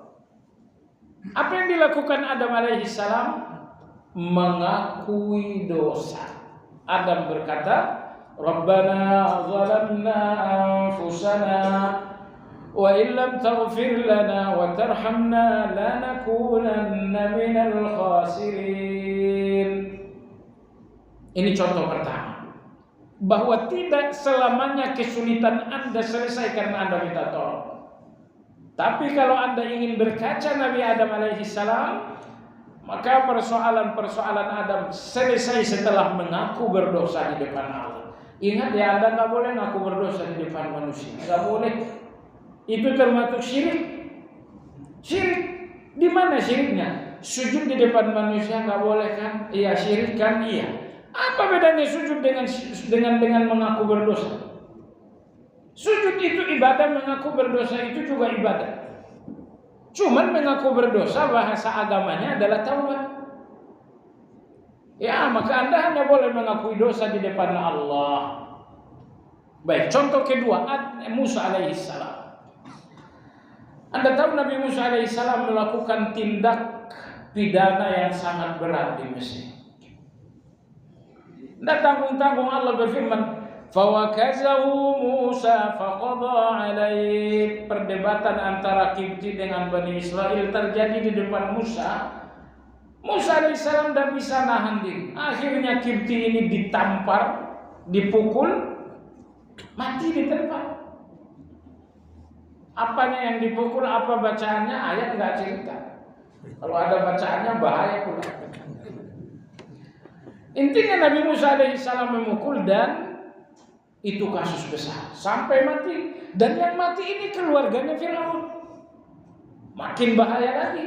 Apa yang dilakukan Adam alaihi salam? Mengakui dosa. Adam berkata, Rabbana zalamna anfusana wa illam taghfir lana wa tarhamna lanakunanna minal khasirin. Ini contoh pertama, bahwa tidak selamanya kesulitan Anda selesai karena Anda minta tolong. Tapi kalau Anda ingin berkaca Nabi Adam alaihi salam, maka persoalan-persoalan Adam selesai setelah mengaku berdosa di depan Allah. Ingat ya, Anda nggak boleh ngaku berdosa di depan manusia, nggak boleh. Itu termasuk syirik. Syirik. Di mana syiriknya? Sujud di depan manusia nggak boleh kan? Iya, syirik kan? Iya. Apa bedanya sujud dengan mengaku berdosa? Sujud itu ibadah, mengaku berdosa itu juga ibadah. Cuman mengaku berdosa bahasa agamanya adalah taubat. Ya, maka Anda hanya boleh mengakui dosa di depan Allah. Baik, contoh kedua, Musa alaihissalam. Anda tahu Nabi Musa alaihissalam melakukan tindak pidana yang sangat berat di Mesir. Tidak tanggung-tanggung Allah berfirman, "Fawakazahu Musa faqada alaih." Perdebatan antara Kipti dengan Bani Israel terjadi di depan Musa. Musa alaihissalam tidak bisa nahan diri. Akhirnya Kipti ini ditampar, dipukul, mati di tempat. Apanya yang dipukul, apa bacaannya, ayat nggak cerita. Kalau ada bacaannya bahaya pula. Intinya Nabi Musa alaihissalam memukul dan itu kasus besar sampai mati. Dan yang mati ini keluarganya Firaun. Makin bahaya lagi.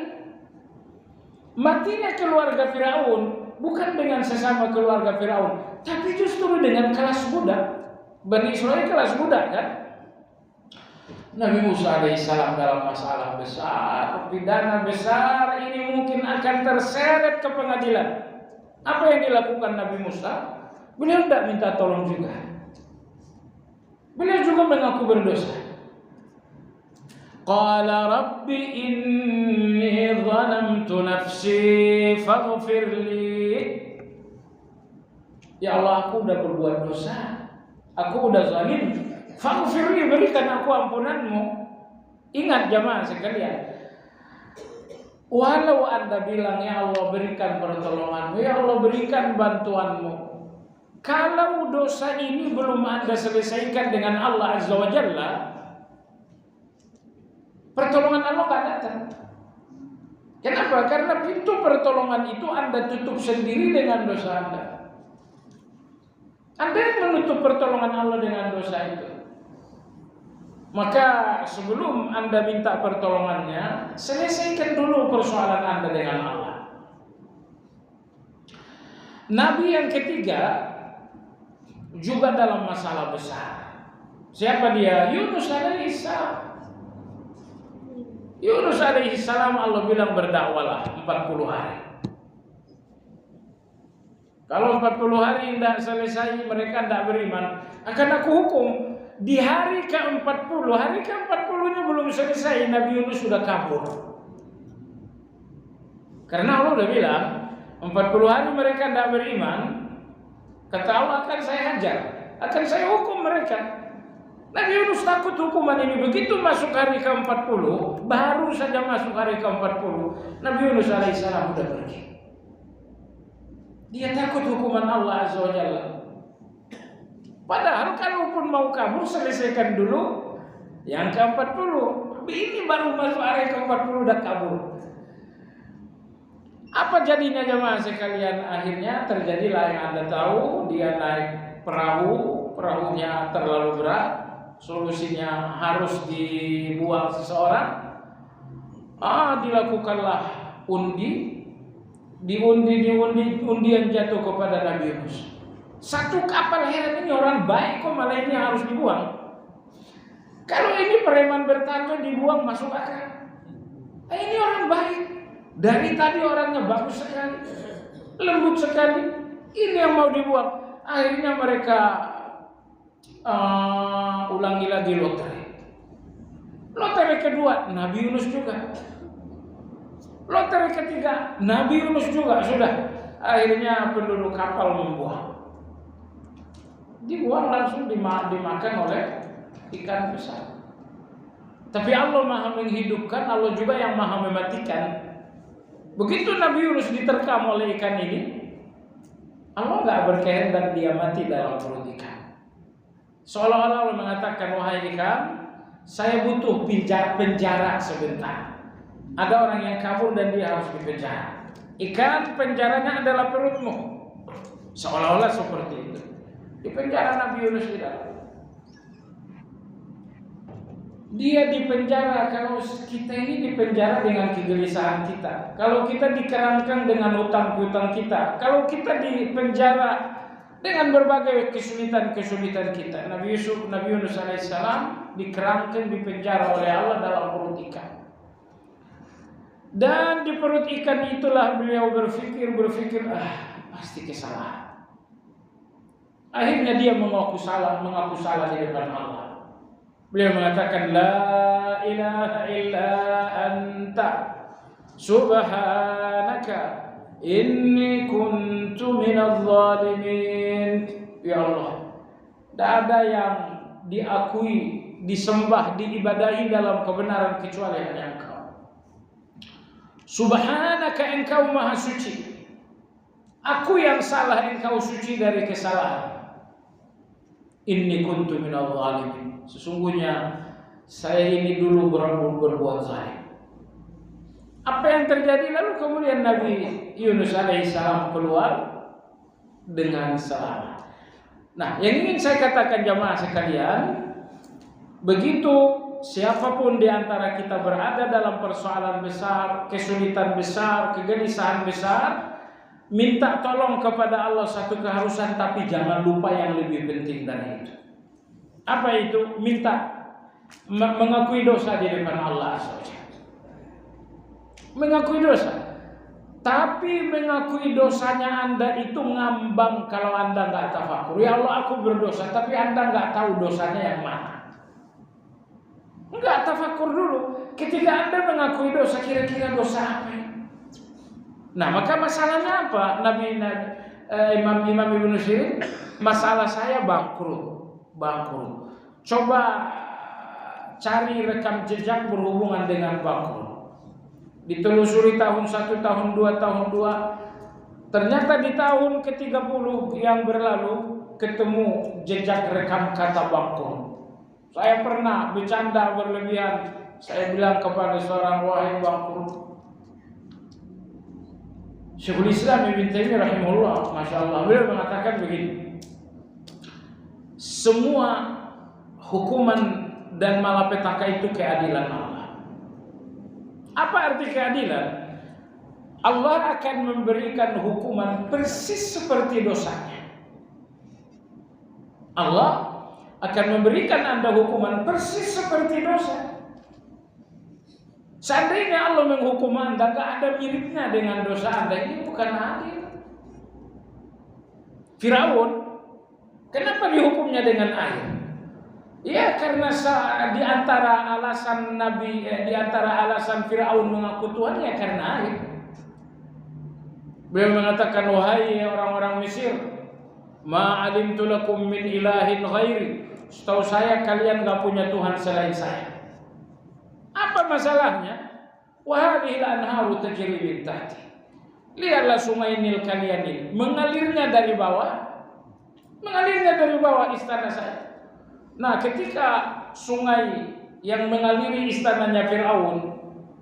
Matinya keluarga Firaun bukan dengan sesama keluarga Firaun, tapi justru dengan kelas budak. Bani Israel kelas budak kan? Nabi Musa alaihissalam dalam masalah besar, pidana besar ini mungkin akan terseret ke pengadilan. Apa yang dilakukan Nabi Musa? Beliau tidak minta tolong juga. Beliau juga mengaku berdosa. Qala rabbi inni zalamtu nafsi faghfirli. Ya Allah, aku udah berbuat dosa. Aku udah zalim. Faghfirli, berikan aku ampunanmu. Ingat jamaah sekalian, walau Anda bilang ya Allah berikan pertolonganmu, ya Allah berikan bantuanmu, kalau dosa ini belum Anda selesaikan dengan Allah Azza wa Jalla, pertolongan Allah gak datang. Kenapa? Karena pintu pertolongan itu Anda tutup sendiri dengan dosa Anda. Anda yang menutup pertolongan Allah dengan dosa itu. Maka sebelum Anda minta pertolongannya, selesaikan dulu persoalan Anda dengan Allah. Nabi yang ketiga juga dalam masalah besar. Siapa dia? Yunus alaihissalam. Yunus alaihissalam Allah bilang berdakwalah 40 hari. Kalau 40 hari tidak selesai mereka tidak beriman, akan aku hukum. Di hari ke-40, hari ke-40-nya belum selesai, Nabi Yunus sudah kabur. Karena Allah sudah bilang 40 hari mereka tidak beriman, kata Allah akan saya hajar, akan saya hukum mereka. Nabi Yunus takut hukuman ini. Begitu masuk hari ke-40, baru saja masuk hari ke-40, Nabi Yunus alaihissalam sudah pergi. Dia takut hukuman Allah Azza wa Jalla. Padahal kalaupun mau kabur, selesaikan dulu yang ke-40. Ini baru masuk hari ke-40 udah kabur. Apa jadinya jemaah sekalian? Akhirnya terjadilah yang Anda tahu. Dia naik perahu, perahunya terlalu berat, solusinya harus dibuang seseorang. Dilakukanlah undian jatuh kepada Nabi Yunus. Satu kapal, heran ini orang baik kok malah ini harus dibuang. Kalau ini preman bertato dibuang masuk akal. Ini orang baik. Dari tadi orangnya bagus sekali, lembut sekali. Ini yang mau dibuang. Akhirnya mereka ulangi lagi lotre. Lotre kedua Nabi Yunus juga. Lotre ketiga Nabi Yunus juga. Sudah. Akhirnya penduduk kapal membuang. Dibuang langsung dimakan oleh ikan besar. Tapi Allah Maha menghidupkan, Allah juga yang Maha mematikan. Begitu Nabi Yunus diterkam oleh ikan ini, Allah nggak berkehendak dia mati dalam perut ikan. Seolah-olah Allah mengatakan, wahai ikan, saya butuh penjara sebentar. Ada orang yang kabur dan dia harus dipenjara. Ikan, penjaranya adalah perutmu. Seolah-olah seperti itu. Di penjara Nabi Yunus di dalam. Dia di penjara. Kalau kita ini di penjara dengan kegelisahan kita, kalau kita dikerangkang dengan hutang-hutang kita, kalau kita di penjara dengan berbagai kesulitan-kesulitan kita, Nabi Yunus alaihissalam dikerangkang di penjara oleh Allah dalam perut ikan. Dan di perut ikan itulah beliau berpikir, pasti kesalahan. Akhirnya dia mengaku salah di depan Allah. Beliau mengatakan la ilaha illa anta subhanaka inni kuntu minadh dhalimin. Ya Allah, tidak ada yang diakui, disembah, diibadahi dalam kebenaran kecuali hanya Engkau. Subhanaka, Engkau maha suci. Aku yang salah, Engkau suci dari kesalahan. Inni kuntu minadh dhalimin. Sesungguhnya saya ini dulu berbuat zalim. Apa yang terjadi? Lalu kemudian Nabi Yunus alaihissalam keluar dengan selamat. Nah, yang ingin saya katakan jamaah sekalian, begitu siapapun di antara kita berada dalam persoalan besar, kesulitan besar, kegelisahan besar, minta tolong kepada Allah satu keharusan, tapi jangan lupa yang lebih penting dari itu. Apa itu? Minta mengakui dosa di depan Allah SWT. Mengakui dosa. Tapi mengakui dosanya Anda itu ngambang kalau Anda nggak tafakur. Ya Allah, aku berdosa, tapi Anda nggak tahu dosanya yang mana. Nggak tafakur dulu. Ketika Anda mengakui dosa, kira-kira dosa apa ini? Nah, maka masalahnya apa? Imam Ibnu Sirin, masalah saya bangkrut. Coba cari rekam jejak berhubungan dengan bangkrut. Ditelusuri tahun 1, tahun 2, tahun 2. Ternyata di tahun ke-30 yang berlalu ketemu jejak rekam kata bangkrut. Saya pernah bercanda berlebihan. Saya bilang kepada seorang, wahai bangkrut, Syekhul Islam Ibnu Taimiyah rahimahullah, masya Allah, beliau mengatakan begini: semua hukuman dan malapetaka itu keadilan Allah. Apa arti keadilan? Allah akan memberikan hukuman persis seperti dosanya. Allah akan memberikan Anda hukuman persis seperti dosa. Seandainya Allah menghukum Anda, gak ada miripnya dengan dosa Anda, ini bukan adil. Firaun, kenapa dihukumnya dengan air? Ya, karena di antara alasan di antara alasan Firaun mengaku Tuhan, ya karena air. Beliau mengatakan, wahai orang-orang Mesir, ma alimtu lakum min ilahin ghairi. Setahu saya kalian gak punya Tuhan selain saya. Apa masalahnya? Wa hadhil anharu tajri min tahti. Lihatlah sungai Nil kalian ini, mengalirnya dari bawah istana saya. Nah, ketika sungai yang mengaliri istananya Firaun,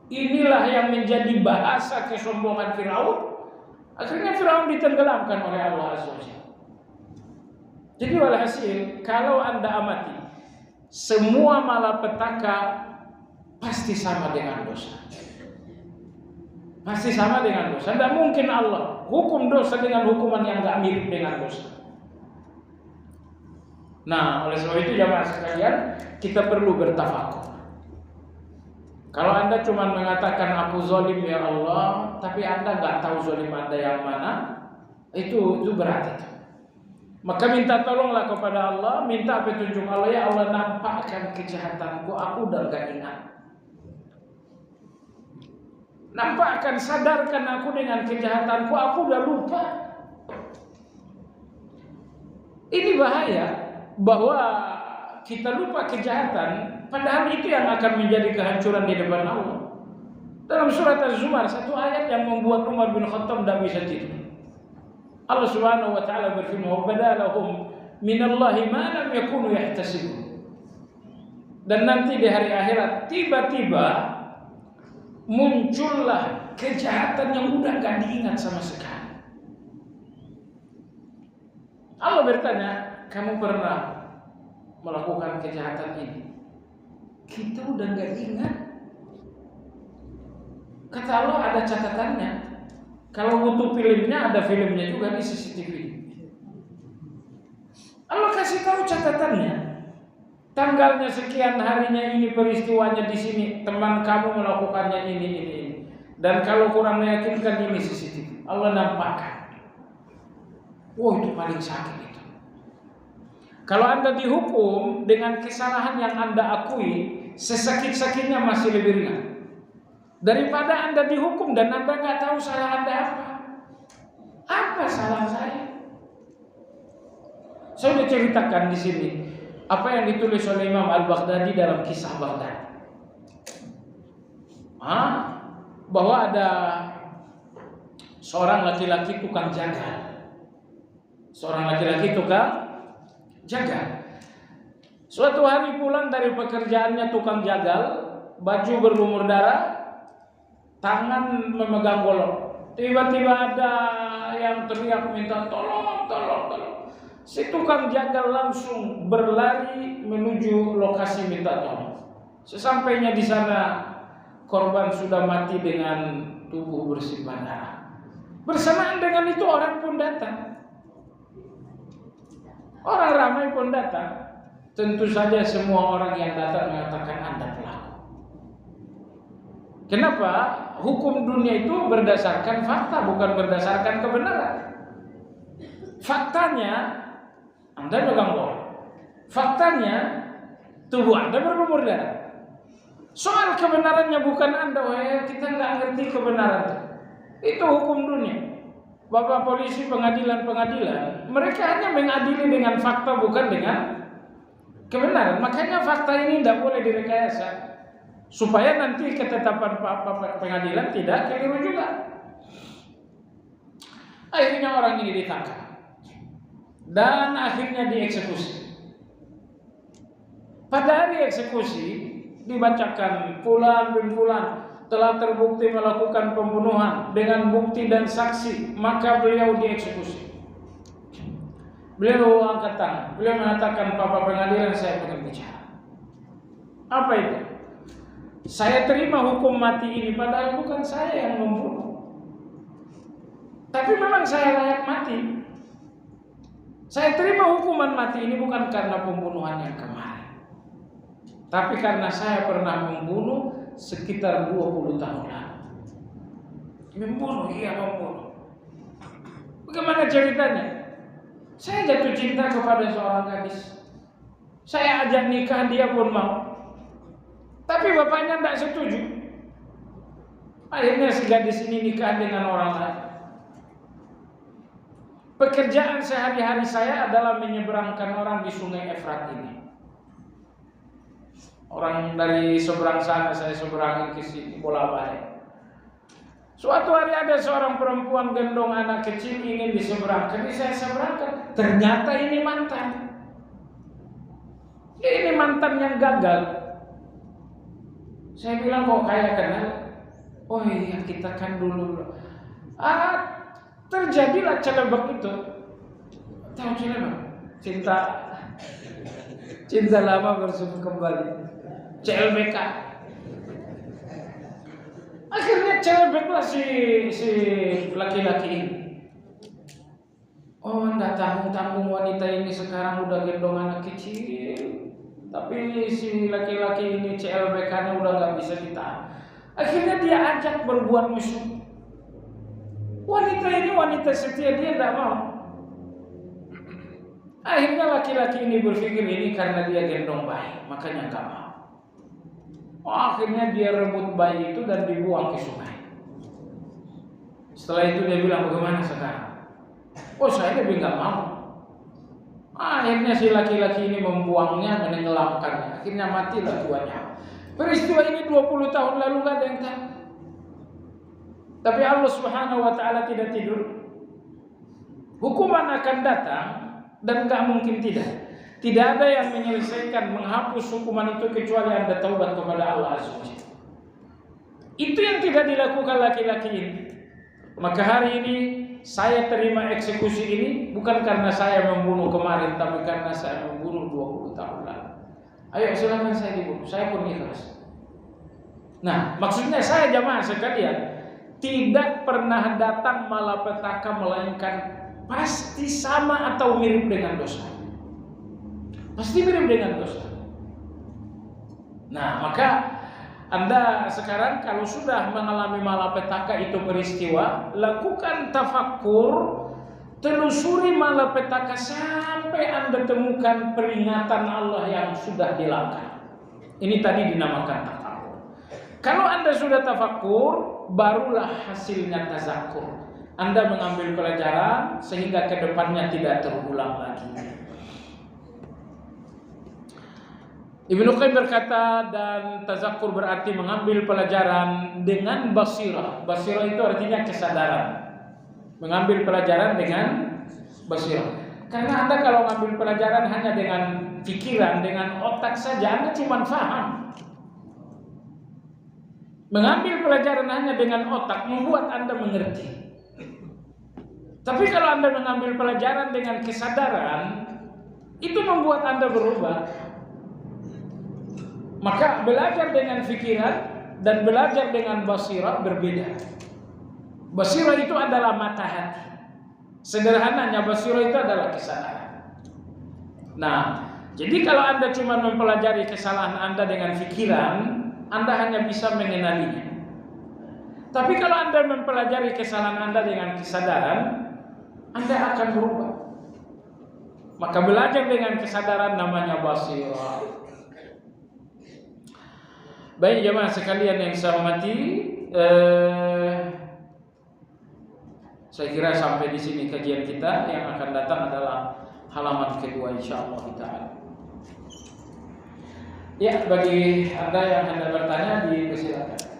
inilah yang menjadi bahasa kesombongan Firaun. Akhirnya Firaun ditenggelamkan oleh Allah Azza wa Jalla. Jadi walhasil, kalau Anda amati, semua malapetaka pasti sama dengan dosa. Pasti sama dengan dosa. Tidak mungkin Allah hukum dosa dengan hukuman yang gak mirip dengan dosa. Nah, oleh sebab itu jamaah sekalian, kita perlu bertafakur. Kalau Anda cuma mengatakan aku zalim ya Allah, tapi Anda gak tahu zalim Anda yang mana, itu berat itu. Maka minta tolonglah kepada Allah, minta petunjuk Allah. Ya Allah, nampakkan kejahatanku, aku udah gak ingat. Nampakkan, sadarkan aku dengan kejahatanku, aku udah lupa. Ini bahaya, bahwa kita lupa kejahatan, padahal itu yang akan menjadi kehancuran di depan Allah. Dalam surat Az-Zumar, satu ayat yang membuat Umar bin Khattab tidak bisa tidur. Allah Subhanahu wa taala berfirman, "Wa badalahum minallahi ma lam yakunu yahtasibun." Dan nanti di hari akhirat tiba-tiba muncullah kejahatan yang udah gak diingat sama sekali. Allah bertanya, kamu pernah melakukan kejahatan ini? Kita udah gak ingat. Kata Allah, ada catatannya. Kalau butuh filmnya, ada filmnya juga di CCTV. Allah kasih tahu catatannya. Tanggalnya sekian, harinya ini, peristiwanya di sini, teman kamu melakukannya ini. Dan kalau kurang meyakinkan, ini CCTV. Allah nampakkan. Itu paling sakit itu. Kalau Anda dihukum dengan kesalahan yang Anda akui, sesakit-sakitnya masih lebih ringan daripada Anda dihukum dan Anda nggak tahu salah Anda apa. Apa salah saya? Saya sudah ceritakan di sini apa yang ditulis oleh Imam Al-Baghdadi dalam Kisah Baghdad. Bahwa ada seorang laki-laki tukang jagal. Seorang laki-laki tukang jagal. Suatu hari pulang dari pekerjaannya tukang jagal, baju berlumur darah, tangan memegang golok. Tiba-tiba ada yang teriak minta tolong, tolong, tolong. Si tukang jagal langsung berlari menuju lokasi minta tolong. Sesampainya di sana, korban sudah mati dengan tubuh bersimbah darah. Bersamaan dengan itu orang pun datang. Orang ramai pun datang. Tentu saja semua orang yang datang mengatakan Anda pelaku. Kenapa? Hukum dunia itu berdasarkan fakta, bukan berdasarkan kebenaran. Faktanya Anda pegang golok. Faktanya tubuh Anda berlumur darah. Soal kebenarannya bukan Anda, kita nggak ngerti kebenaran. Itu hukum dunia. Bapak polisi, pengadilan, mereka hanya mengadili dengan fakta bukan dengan kebenaran. Makanya fakta ini tidak boleh direkayasa supaya nanti ketetapan pengadilan tidak keliru juga. Akhirnya orang ini ditangkap dan akhirnya dieksekusi. Pada hari eksekusi dibacakan fulan bin fulan telah terbukti melakukan pembunuhan dengan bukti dan saksi, maka beliau dieksekusi. Beliau angkat tangan, beliau mengatakan, Bapak pengadilan, saya ingin bicara. Apa itu? Saya terima hukum mati ini padahal bukan saya yang membunuh, tapi memang saya layak mati. Saya terima hukuman mati ini bukan karena pembunuhan yang kemarin, tapi karena saya pernah membunuh sekitar 20 tahun lalu. Membunuh, iya membunuh. Bagaimana ceritanya? Saya jatuh cinta kepada seorang gadis. Saya ajak nikah, dia pun mau. Tapi bapaknya tidak setuju. Akhirnya si gadis ini nikah dengan orang lain. Pekerjaan sehari-hari saya adalah menyeberangkan orang di Sungai Efrat ini. Orang dari seberang sana saya seberangin ke sini bolak-balik. Suatu hari ada seorang perempuan gendong anak kecil ingin diseberangkan, ini saya seberangkan. Ternyata ini mantan. Ini mantan yang gagal. Saya bilang kok kayak kenal? Oh iya kita kan dulu. Terjadilah celebek itu. Tahu celebek? Cinta lama bersemu kembali. CLBK. Akhirnya celebeklah si laki-laki ini. Oh, enggak tanggung-tanggung wanita ini sekarang udah gendong anak kecil. Tapi si laki-laki ini CLBK-nya udah nggak bisa ditahan. Akhirnya dia ajak berbuat mesum. Wanita ini wanita setia, dia enggak mau. Akhirnya laki-laki ini berpikir ini karena dia gendong bayi, makanya enggak mau. Akhirnya dia rebut bayi itu dan dibuang ke sungai. Setelah itu dia bilang, bagaimana sekarang? Oh saya lebih nggak mau. Akhirnya si laki-laki ini membuangnya, menenggelamkannya. Akhirnya matilah tuanya. Peristiwa ini 20 tahun lalu gak ada yang tahu. Tapi Allah Subhanahu wa Ta'ala tidak tidur. Hukuman akan datang dan gak mungkin tidak. Tidak ada yang menyelesaikan, menghapus hukuman itu kecuali Anda taubat kepada Allah Azza wa Jalla. Itu yang tidak dilakukan laki-laki ini. Maka hari ini saya terima eksekusi ini bukan karena saya membunuh kemarin, tapi karena saya membunuh 20 tahun lalu. Ayo silakan saya dibunuh, saya pun ikhlas. Nah, maksudnya saya jamaah sekalian tidak pernah datang malapetaka melainkan pasti sama atau mirip dengan dosa. Pasti mirip dengan dosa. Nah, maka Anda sekarang kalau sudah mengalami malapetaka itu peristiwa, lakukan tafakkur, telusuri malapetaka sampai Anda temukan peringatan Allah yang sudah dilanggar. Ini tadi dinamakan tafakkur. Kalau Anda sudah tafakkur, barulah hasilnya tazakkur. Anda mengambil pelajaran sehingga kedepannya tidak terulang lagi. Ibnu Qayyim berkata, dan tazakkur berarti mengambil pelajaran dengan basirah. Basirah itu artinya kesadaran. Mengambil pelajaran dengan basirah. Karena Anda kalau mengambil pelajaran hanya dengan pikiran, dengan otak saja, Anda cuma faham. Mengambil pelajaran hanya dengan otak membuat Anda mengerti. Tapi kalau Anda mengambil pelajaran dengan kesadaran, itu membuat Anda berubah. Maka belajar dengan pikiran dan belajar dengan basirah berbeda. Basirah itu adalah mata hati. Sederhananya basirah itu adalah kesadaran. Nah, jadi kalau Anda cuma mempelajari kesalahan Anda dengan pikiran, Anda hanya bisa mengenalinya. Tapi kalau Anda mempelajari kesalahan Anda dengan kesadaran, Anda akan berubah. Maka belajar dengan kesadaran namanya basirah. Baik jemaah sekalian yang saya hormati, saya kira sampai di sini kajian kita. Yang akan datang adalah halaman kedua insyaallah taala. Ya, bagi Anda yang hendak bertanya dipersilakan.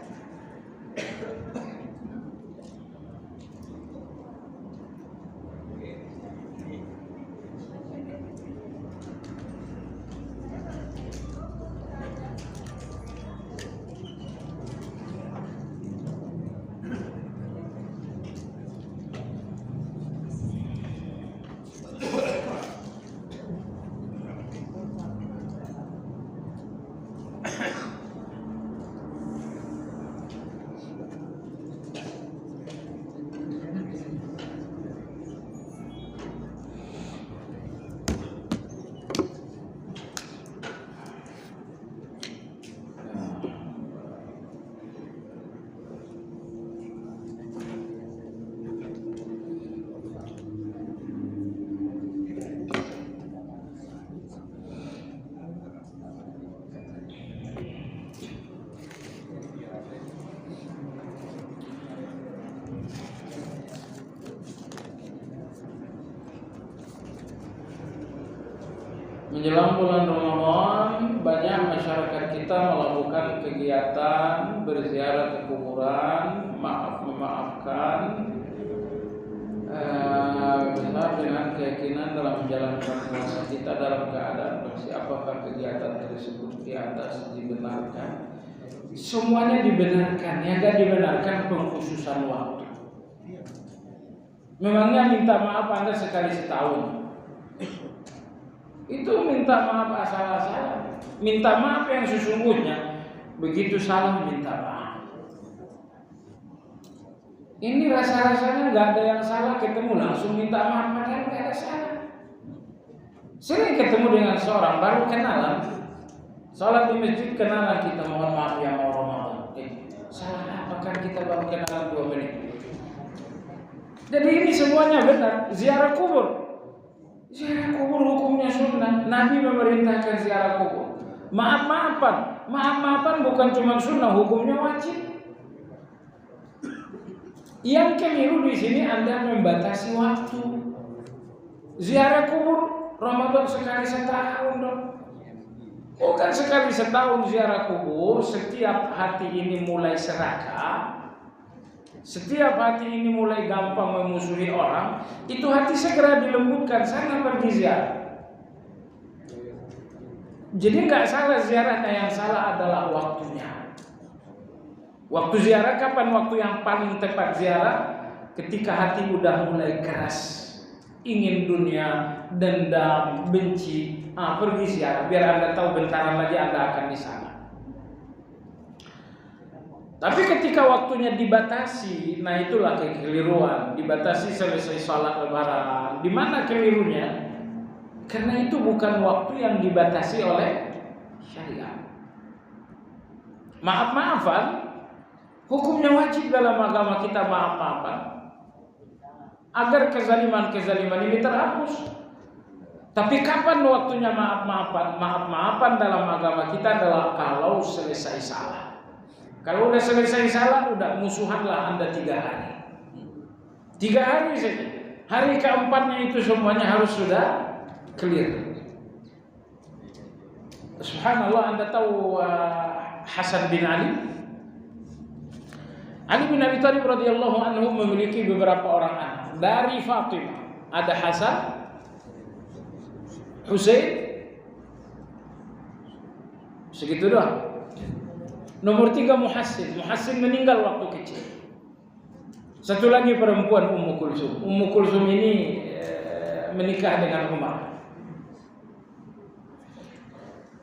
Menjelang bulan Ramadan, banyak masyarakat kita melakukan kegiatan berziarah ke kuburan, memaafkan, benar dengan keyakinan dalam menjalankan puasa kita dalam keadaan bersih. Apakah kegiatan tersebut di atas dibenarkan? Semuanya dibenarkan. Yang tidak dibenarkan pengkhususan waktu. Memangnya minta maaf Anda sekali setahun? Itu minta maaf asal-asalan. Minta maaf yang sesungguhnya, begitu salah minta maaf. Ini rasa-rasanya nggak ada yang salah, ketemu langsung minta maaf, padahal nggak ada salah. Sering ketemu dengan seorang baru kenalan, sholat di masjid kenalan, kita mohon maaf ya mau Ramadan. Salah apa kan kita baru kenalan 2 menit. Jadi ini semuanya benar. Ziarah kubur. Ziarah kubur hukumnya sunnah. Nabi memerintahkan ziarah kubur. Maaf-maafan bukan cuma sunnah, hukumnya wajib. Yang keliru di sini Anda membatasi waktu. Ziarah kubur Ramadan sekali setahun dong. Bukan sekali setahun ziarah kubur. Setiap hati ini mulai serakah, setiap hati ini mulai gampang memusuhi orang, itu hati segera dilembutkan, sana pergi ziarah. Jadi nggak salah ziarahnya, yang salah adalah waktunya. Waktu ziarah kapan? Waktu yang paling tepat ziarah ketika hati udah mulai keras, ingin dunia, dendam, benci, pergi ziarah biar Anda tahu bentaran lagi Anda akan di sana. Tapi ketika waktunya dibatasi, nah itulah kekeliruan. Dibatasi selesai sholat lebaran. Di mana kelirunya? Karena itu bukan waktu yang dibatasi oleh syariat. Maaf-maafan, hukumnya wajib dalam agama kita, maaf-maafan, agar kezaliman-kezaliman ini terhapus. Tapi kapan waktunya maaf-maafan? Maaf-maafan dalam agama kita adalah kalau selesai salah. Kalau udah selesai salah, udah musuhanlah Anda 3 hari. 3 hari saja. Hari keempatnya itu semuanya harus sudah clear. Subhanallah, Anda tahu Hasan bin Ali? Ali bin Abi Thalib radhiyallahu anhu memiliki beberapa orang anak. Dari Fatimah ada Hasan, Husain, segitu doang. Nomor 3 Muhassin. Muhassin meninggal waktu kecil. Satu lagi perempuan, Ummu Kulsum. Ummu Kulsum ini menikah dengan Umar.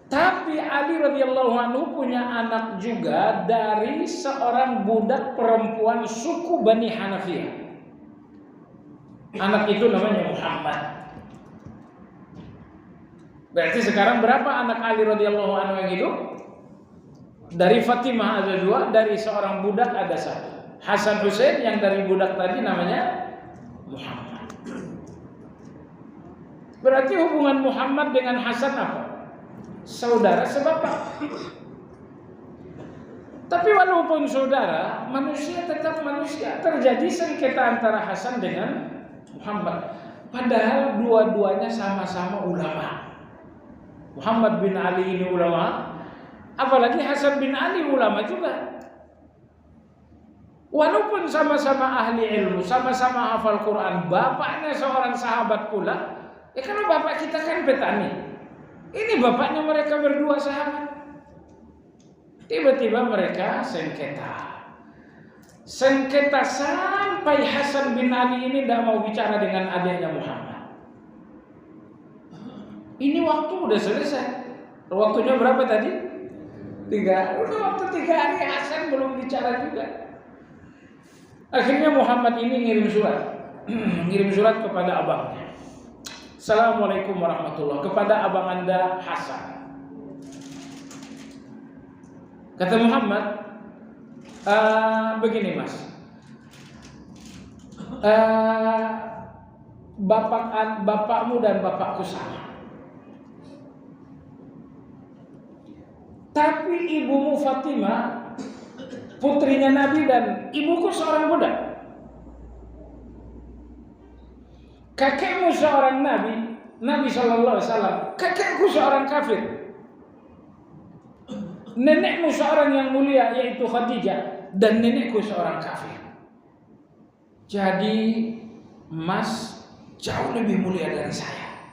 Tapi Ali radhiyallahu anhu punya anak juga dari seorang budak perempuan suku Bani Hanafiyah. Anak itu namanya Muhammad. Berarti sekarang berapa anak Ali radhiyallahu anhu yang hidup? Dari Fatimah ada 2, dari seorang budak ada 1. Hasan Husain yang dari budak tadi namanya Muhammad. Berarti hubungan Muhammad dengan Hasan apa? Saudara sebapak. Tapi walaupun saudara, manusia tetap manusia. Terjadi sengketa antara Hasan dengan Muhammad. Padahal dua-duanya sama-sama ulama. Muhammad bin Ali ini ulama, apalagi Hasan bin Ali ulama juga. Walaupun sama-sama ahli ilmu, sama-sama hafal Quran, bapaknya seorang sahabat pula. Kalau bapak kita kan petani, ini bapaknya mereka berdua sahabat. Tiba-tiba mereka sengketa sampai Hasan bin Ali ini tidak mau bicara dengan adiknya Muhammad. Ini waktu udah selesai. Waktunya berapa tadi? 3. Udah waktu 3 hari Hasan belum bicara juga. Akhirnya Muhammad ini ngirim surat kepada abangnya. Assalamualaikum warahmatullahi wabarakatuh, kepada abang Anda Hasan. Kata Muhammad, begini mas, bapakmu dan bapakku sama. Tapi ibumu Fatimah, putrinya Nabi, dan ibuku seorang budak. Kakekmu seorang Nabi Sallallahu Alaihi Wasallam. Kakekku seorang kafir. Nenekmu seorang yang mulia yaitu Khadijah, dan nenekku seorang kafir. Jadi Mas jauh lebih mulia dari saya,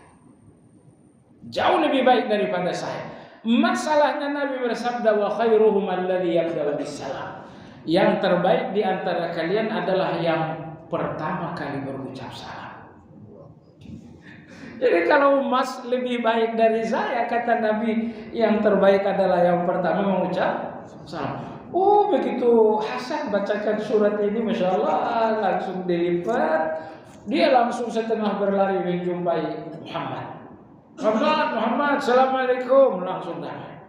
jauh lebih baik daripada saya. Masalahnya Nabi bersabda, wa khairuhum alladhi yabda'u bis-salam. Yang terbaik di antara kalian adalah yang pertama kali berucap salam. Jadi kalau Mas lebih baik dari saya, kata Nabi, yang terbaik adalah yang pertama mengucap salam. Oh begitu Hasan bacakan surat ini, Masya Allah, langsung dilipat. Dia langsung setengah berlari menjumpai Muhammad. Muhammad, Assalamualaikum, langsung damai.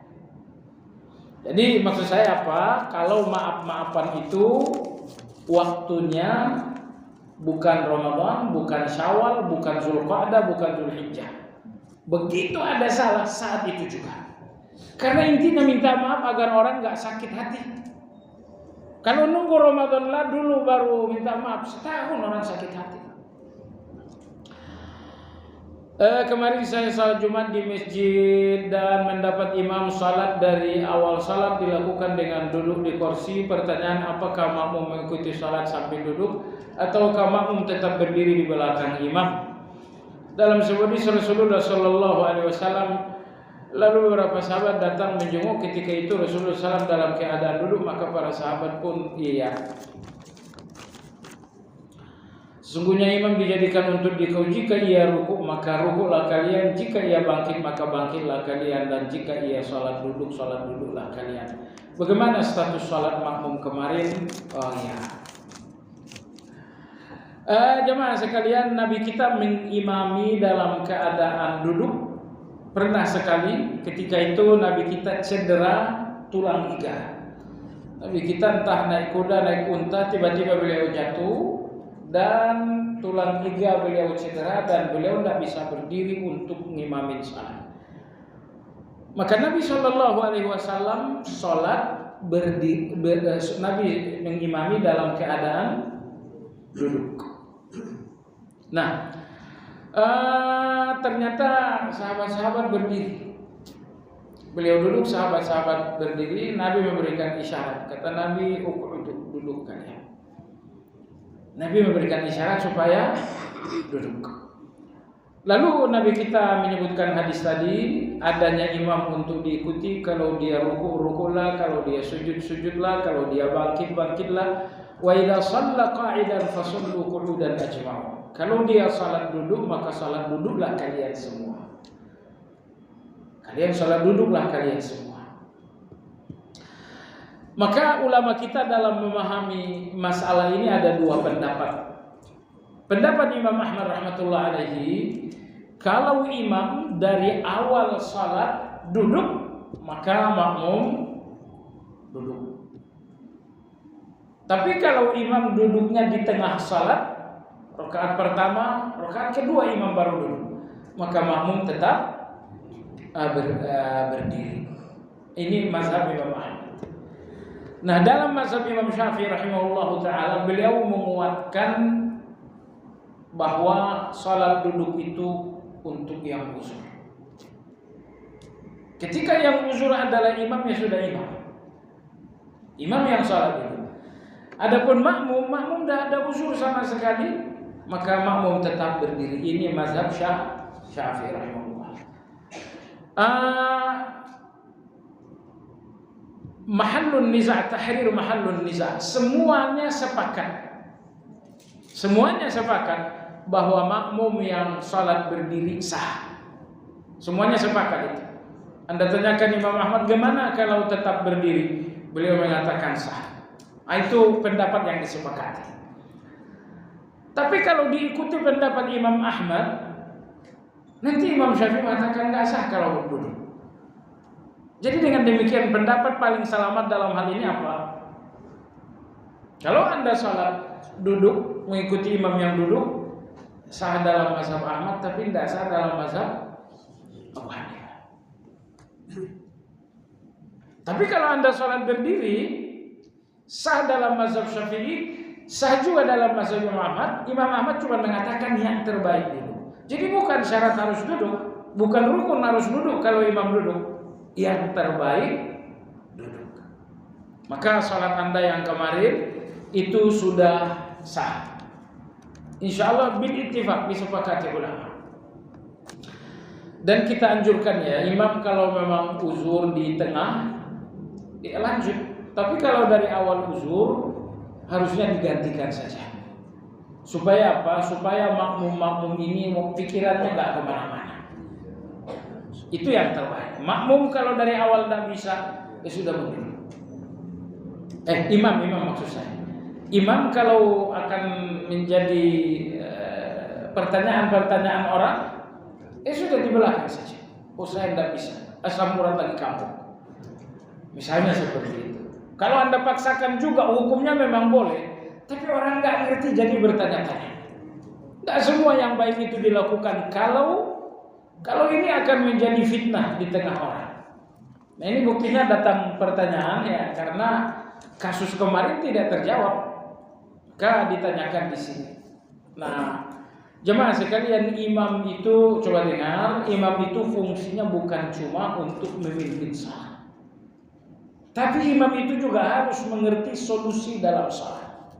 Jadi maksud saya apa? Kalau maaf-maafan itu waktunya bukan Ramadan, bukan Syawal, bukan Zulqa'dah, bukan Zulhijjah. Begitu ada salah, saat itu juga. Karena intinya minta maaf agar orang gak sakit hati. Kalau nunggu Ramadan lah dulu baru minta maaf, setahun orang sakit hati. Kemarin saya salat Jumat di masjid dan mendapat imam salat dari awal salat dilakukan dengan duduk di kursi. Pertanyaan, apakah makmum mengikuti salat sambil duduk ataukah makmum tetap berdiri di belakang imam? Dalam sebuah hadis Rasulullah Sallallahu Alaihi Wasallam, lalu beberapa sahabat datang menjenguk. Ketika itu Rasulullah SAW dalam keadaan duduk, maka para sahabat pun iya. Sesungguhnya imam dijadikan untuk dikau. Jika ia rukuk maka rukuklah kalian, jika ia bangkit maka bangkitlah kalian, dan jika ia sholat duduklah kalian. Bagaimana status sholat makmum kemarin? Oh ya, jemaah sekalian, Nabi kita mengimami dalam keadaan duduk. Pernah sekali ketika itu Nabi kita cedera tulang iga. Nabi kita entah naik kuda, naik unta, tiba-tiba beliau jatuh. dan tulang iga beliau cedera dan beliau tidak bisa berdiri untuk ngimamin salat. Maka Nabi Shallallahu Alaihi Wasallam sholat Nabi mengimami dalam keadaan duduk. Nah, ternyata sahabat-sahabat berdiri. Beliau duduk, sahabat-sahabat berdiri. Nabi memberikan isyarat. Kata Nabi, duduk kalian. Nabi memberikan isyarat supaya duduk. Lalu Nabi kita menyebutkan hadis tadi, adanya imam untuk diikuti. Kalau dia ruku'-ruku'lah, kalau dia sujud-sujudlah, kalau dia bangkit-bangkitlah. Wa idza shalla qa'idan fasallu qu'udan ajma'u. Kalau dia salat duduk, maka salat duduklah kalian semua. Kalian salat duduklah kalian semua. Maka ulama kita dalam memahami masalah ini ada dua pendapat. Pendapat Imam Ahmad rahmatullah alaihi, kalau imam dari awal salat duduk, maka makmum duduk. Tapi kalau imam duduknya di tengah salat, rakaat pertama, rakaat kedua imam baru duduk, maka makmum tetap berdiri. Ini mazhab Imam Ahmad. Nah, dalam mazhab Imam Syafi'i rahimahullahu taala, beliau menguatkan bahwa salat duduk itu untuk yang uzur. Ketika yang uzur adalah imam, ya sudah imam. Imam yang salat duduk. Adapun makmum tidak ada uzur sama sekali, maka makmum tetap berdiri. Ini mazhab Syafi'i rahimahullah. Mahallun niza', tahrir mahallun niza'. Semuanya sepakat bahwa makmum yang salat berdiri sah. Semuanya sepakat itu. Anda tanyakan Imam Ahmad, gimana kalau tetap berdiri? Beliau mengatakan sah. Itu pendapat yang disepakati. Tapi kalau diikuti pendapat Imam Ahmad, nanti Imam Syafi'i mengatakan nggak sah kalau duduk. Jadi dengan demikian pendapat paling selamat dalam hal ini apa? Kalau Anda salat duduk mengikuti imam yang duduk, sah dalam mazhab Ahmad, tapi tidak sah dalam mazhab Abu Hanifah. Tapi kalau Anda salat berdiri, sah dalam mazhab Syafi'i, sah juga dalam mazhab Imam Ahmad. Imam Ahmad cuma mengatakan yang terbaik dulu. Jadi bukan syarat harus duduk, bukan rukun harus duduk kalau imam duduk. Yang terbaik duduk. Maka salat Anda yang kemarin itu sudah sah. Insyaallah bil ittifaq, disepakati ulama. Dan kita anjurkan ya, imam kalau memang uzur di tengah, ya lanjut. Tapi kalau dari awal uzur, harusnya digantikan saja. Supaya apa? Supaya makmum-makmum ini pikirannya nggak kemana-mana. Itu yang terbaik. Makmum kalau dari awal tidak bisa, ya sudah mundur. Imam maksud saya. Imam kalau akan menjadi pertanyaan-pertanyaan orang, sudah di belakang saja. Saya tidak bisa. Asam urat lagi kampung. Misalnya seperti itu. Kalau Anda paksakan juga, hukumnya memang boleh, tapi orang nggak ngerti jadi bertanya-tanya. Tidak semua yang baik itu dilakukan kalau ini akan menjadi fitnah di tengah orang. Nah, ini buktinya datang pertanyaan ya, karena kasus kemarin tidak terjawab. Maka ditanyakan di sini. Nah, jemaah sekalian, imam itu coba dengar, imam itu fungsinya bukan cuma untuk memimpin salat. Tapi imam itu juga harus mengerti solusi dalam salat.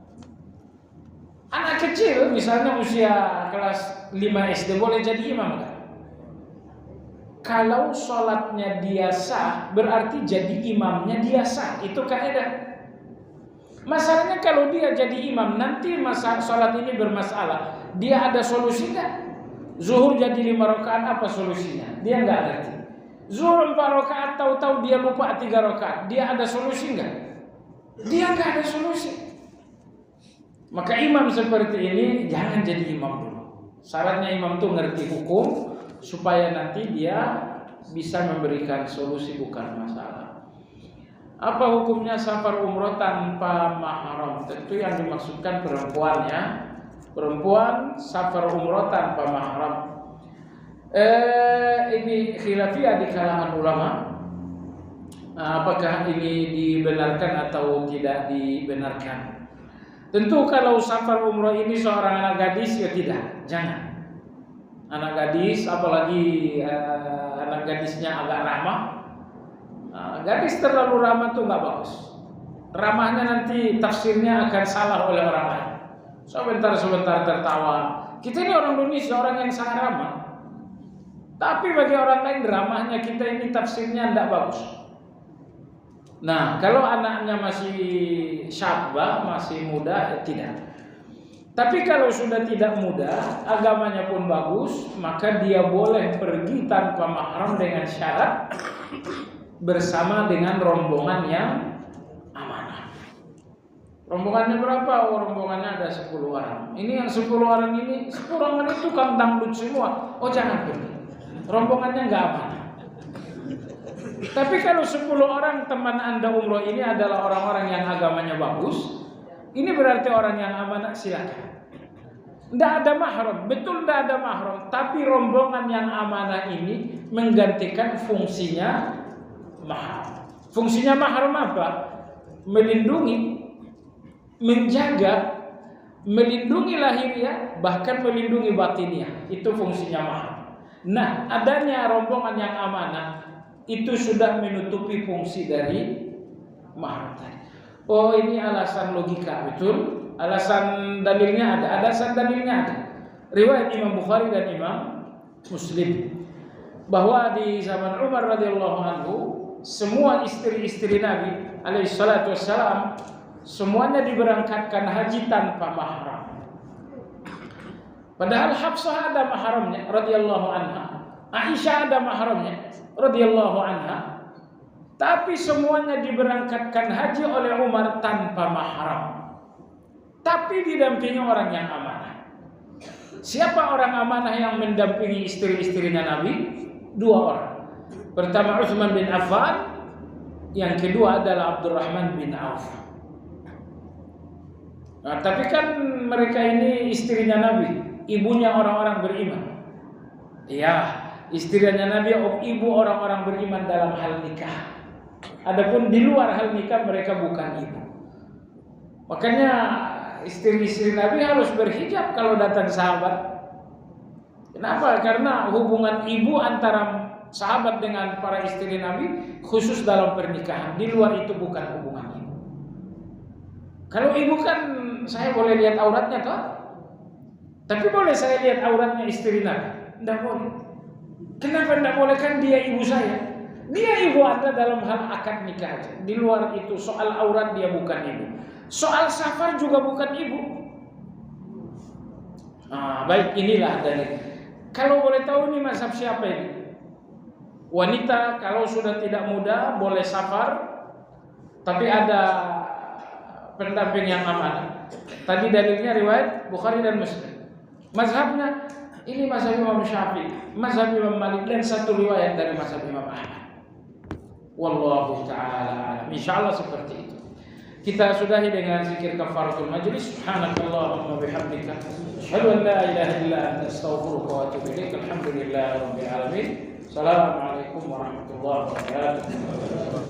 Anak kecil misalnya usia kelas 5 SD boleh jadi imam kan? Kalau sholatnya dia sah, berarti jadi imamnya dia sah. Itu kaidah. Masalahnya kalau dia jadi imam, nanti masa sholat ini bermasalah. Dia ada solusi nggak? Zuhur jadi 5 rakaat, apa solusinya? Dia nggak ngerti. Zuhur 4 rakaat, tahu-tahu dia lupa 3 rakaat. Dia ada solusi nggak? Dia nggak ada solusi. Maka imam seperti ini jangan jadi imam dulu. Syaratnya imam tuh ngerti hukum, supaya nanti dia bisa memberikan solusi, bukan masalah. Apa hukumnya safar umroh tanpa mahram? Tentu yang dimaksudkan perempuannya. perempuan safar umroh tanpa mahram. Ini khilafiyah di kalangan ulama. Apakah ini dibenarkan atau tidak dibenarkan? Tentu kalau safar umroh ini seorang anak gadis ya tidak, jangan. Anak gadis, apalagi anak gadisnya agak ramah. Gadis terlalu ramah tuh nggak bagus. Ramahnya nanti tafsirnya akan salah oleh orang lain. Sebentar tertawa. Kita ini orang Indonesia, orang yang sangat ramah. Tapi bagi orang lain ramahnya kita ini tafsirnya tidak bagus. Nah, kalau anaknya masih syabah, masih muda, ya tidak. Tapi kalau sudah tidak muda, agamanya pun bagus, maka dia boleh pergi tanpa mahram dengan syarat bersama dengan rombongan yang amanah. Rombongannya berapa? Oh, rombongannya ada 10 orang. Ini yang 10 orang ini, 10 orang itu kan dangdut semua. Oh, jangan pergi. Rombongannya nggak amanah. Tapi kalau 10 orang teman Anda umroh ini adalah orang-orang yang agamanya bagus, ini berarti orang yang amanah, silakan. Tidak ada mahram, betul tidak ada mahram, tapi rombongan yang amanah ini menggantikan fungsinya mahram. Fungsinya mahram apa? Melindungi, menjaga, melindungi lahiriah, bahkan melindungi batiniah. Itu fungsinya mahram. Nah, adanya rombongan yang amanah itu sudah menutupi fungsi dari mahram tadi. Oh, ini alasan logika, betul? Alasan dalilnya ada. Alasan dalilnya ada. Riwayat Imam Bukhari dan Imam Muslim bahwa di zaman Umar radhiyallahu anhu semua istri-istri Nabi alaihi salatu wassalam semuanya diberangkatkan haji tanpa mahram. Padahal Hafsah ada mahramnya radhiyallahu anha. Aisyah ada mahramnya radhiyallahu anha, tapi semuanya diberangkatkan haji oleh Umar tanpa mahram, tapi didampingi orang yang amanah. Siapa orang amanah yang mendampingi istri-istrinya Nabi? 2 orang. Pertama Utsman bin Affan, yang kedua adalah Abdurrahman bin Auf. Nah, tapi kan mereka ini istrinya Nabi, ibunya orang-orang beriman. Ya, istrinya Nabi, ibu orang-orang beriman dalam hal nikah. Adapun di luar hal nikah mereka bukan ibu. Makanya istri-istri Nabi harus berhijab kalau datang sahabat. Kenapa? Karena hubungan ibu antara sahabat dengan para istri Nabi khusus dalam pernikahan. Di luar itu bukan hubungan ibu. Kalau ibu kan saya boleh lihat auratnya toh? Tapi boleh saya lihat auratnya istri Nabi? Tidak boleh. Kenapa tidak boleh? Kan dia ibu saya. Dia ibu Anda dalam hal akad nikah aja. Di luar itu soal aurat dia bukan ibu. Soal safar juga bukan ibu. Baik, inilah dalil. Kalau boleh tahu ini mazhab siapa ini? Wanita kalau sudah tidak muda boleh safar, tapi ada pendamping yang amanah. Tadi dalilnya riwayat Bukhari dan Muslim. Mazhabnya ini mazhab Imam Syafi'i, mazhab Imam Malik, dan satu riwayat dari mazhab Imam Ahmad. Wallahu ta'ala alam. Insyaallah seperti itu. Kita sudahi dengan zikir kafaratul majlis. Subhanakallahumma bihamdika asyhadu an la ilaha illa anta astaghfiruka wa atubu ilaik. Alhamdulillahirabbil alamin. Assalamualaikum warahmatullahi wabarakatuh.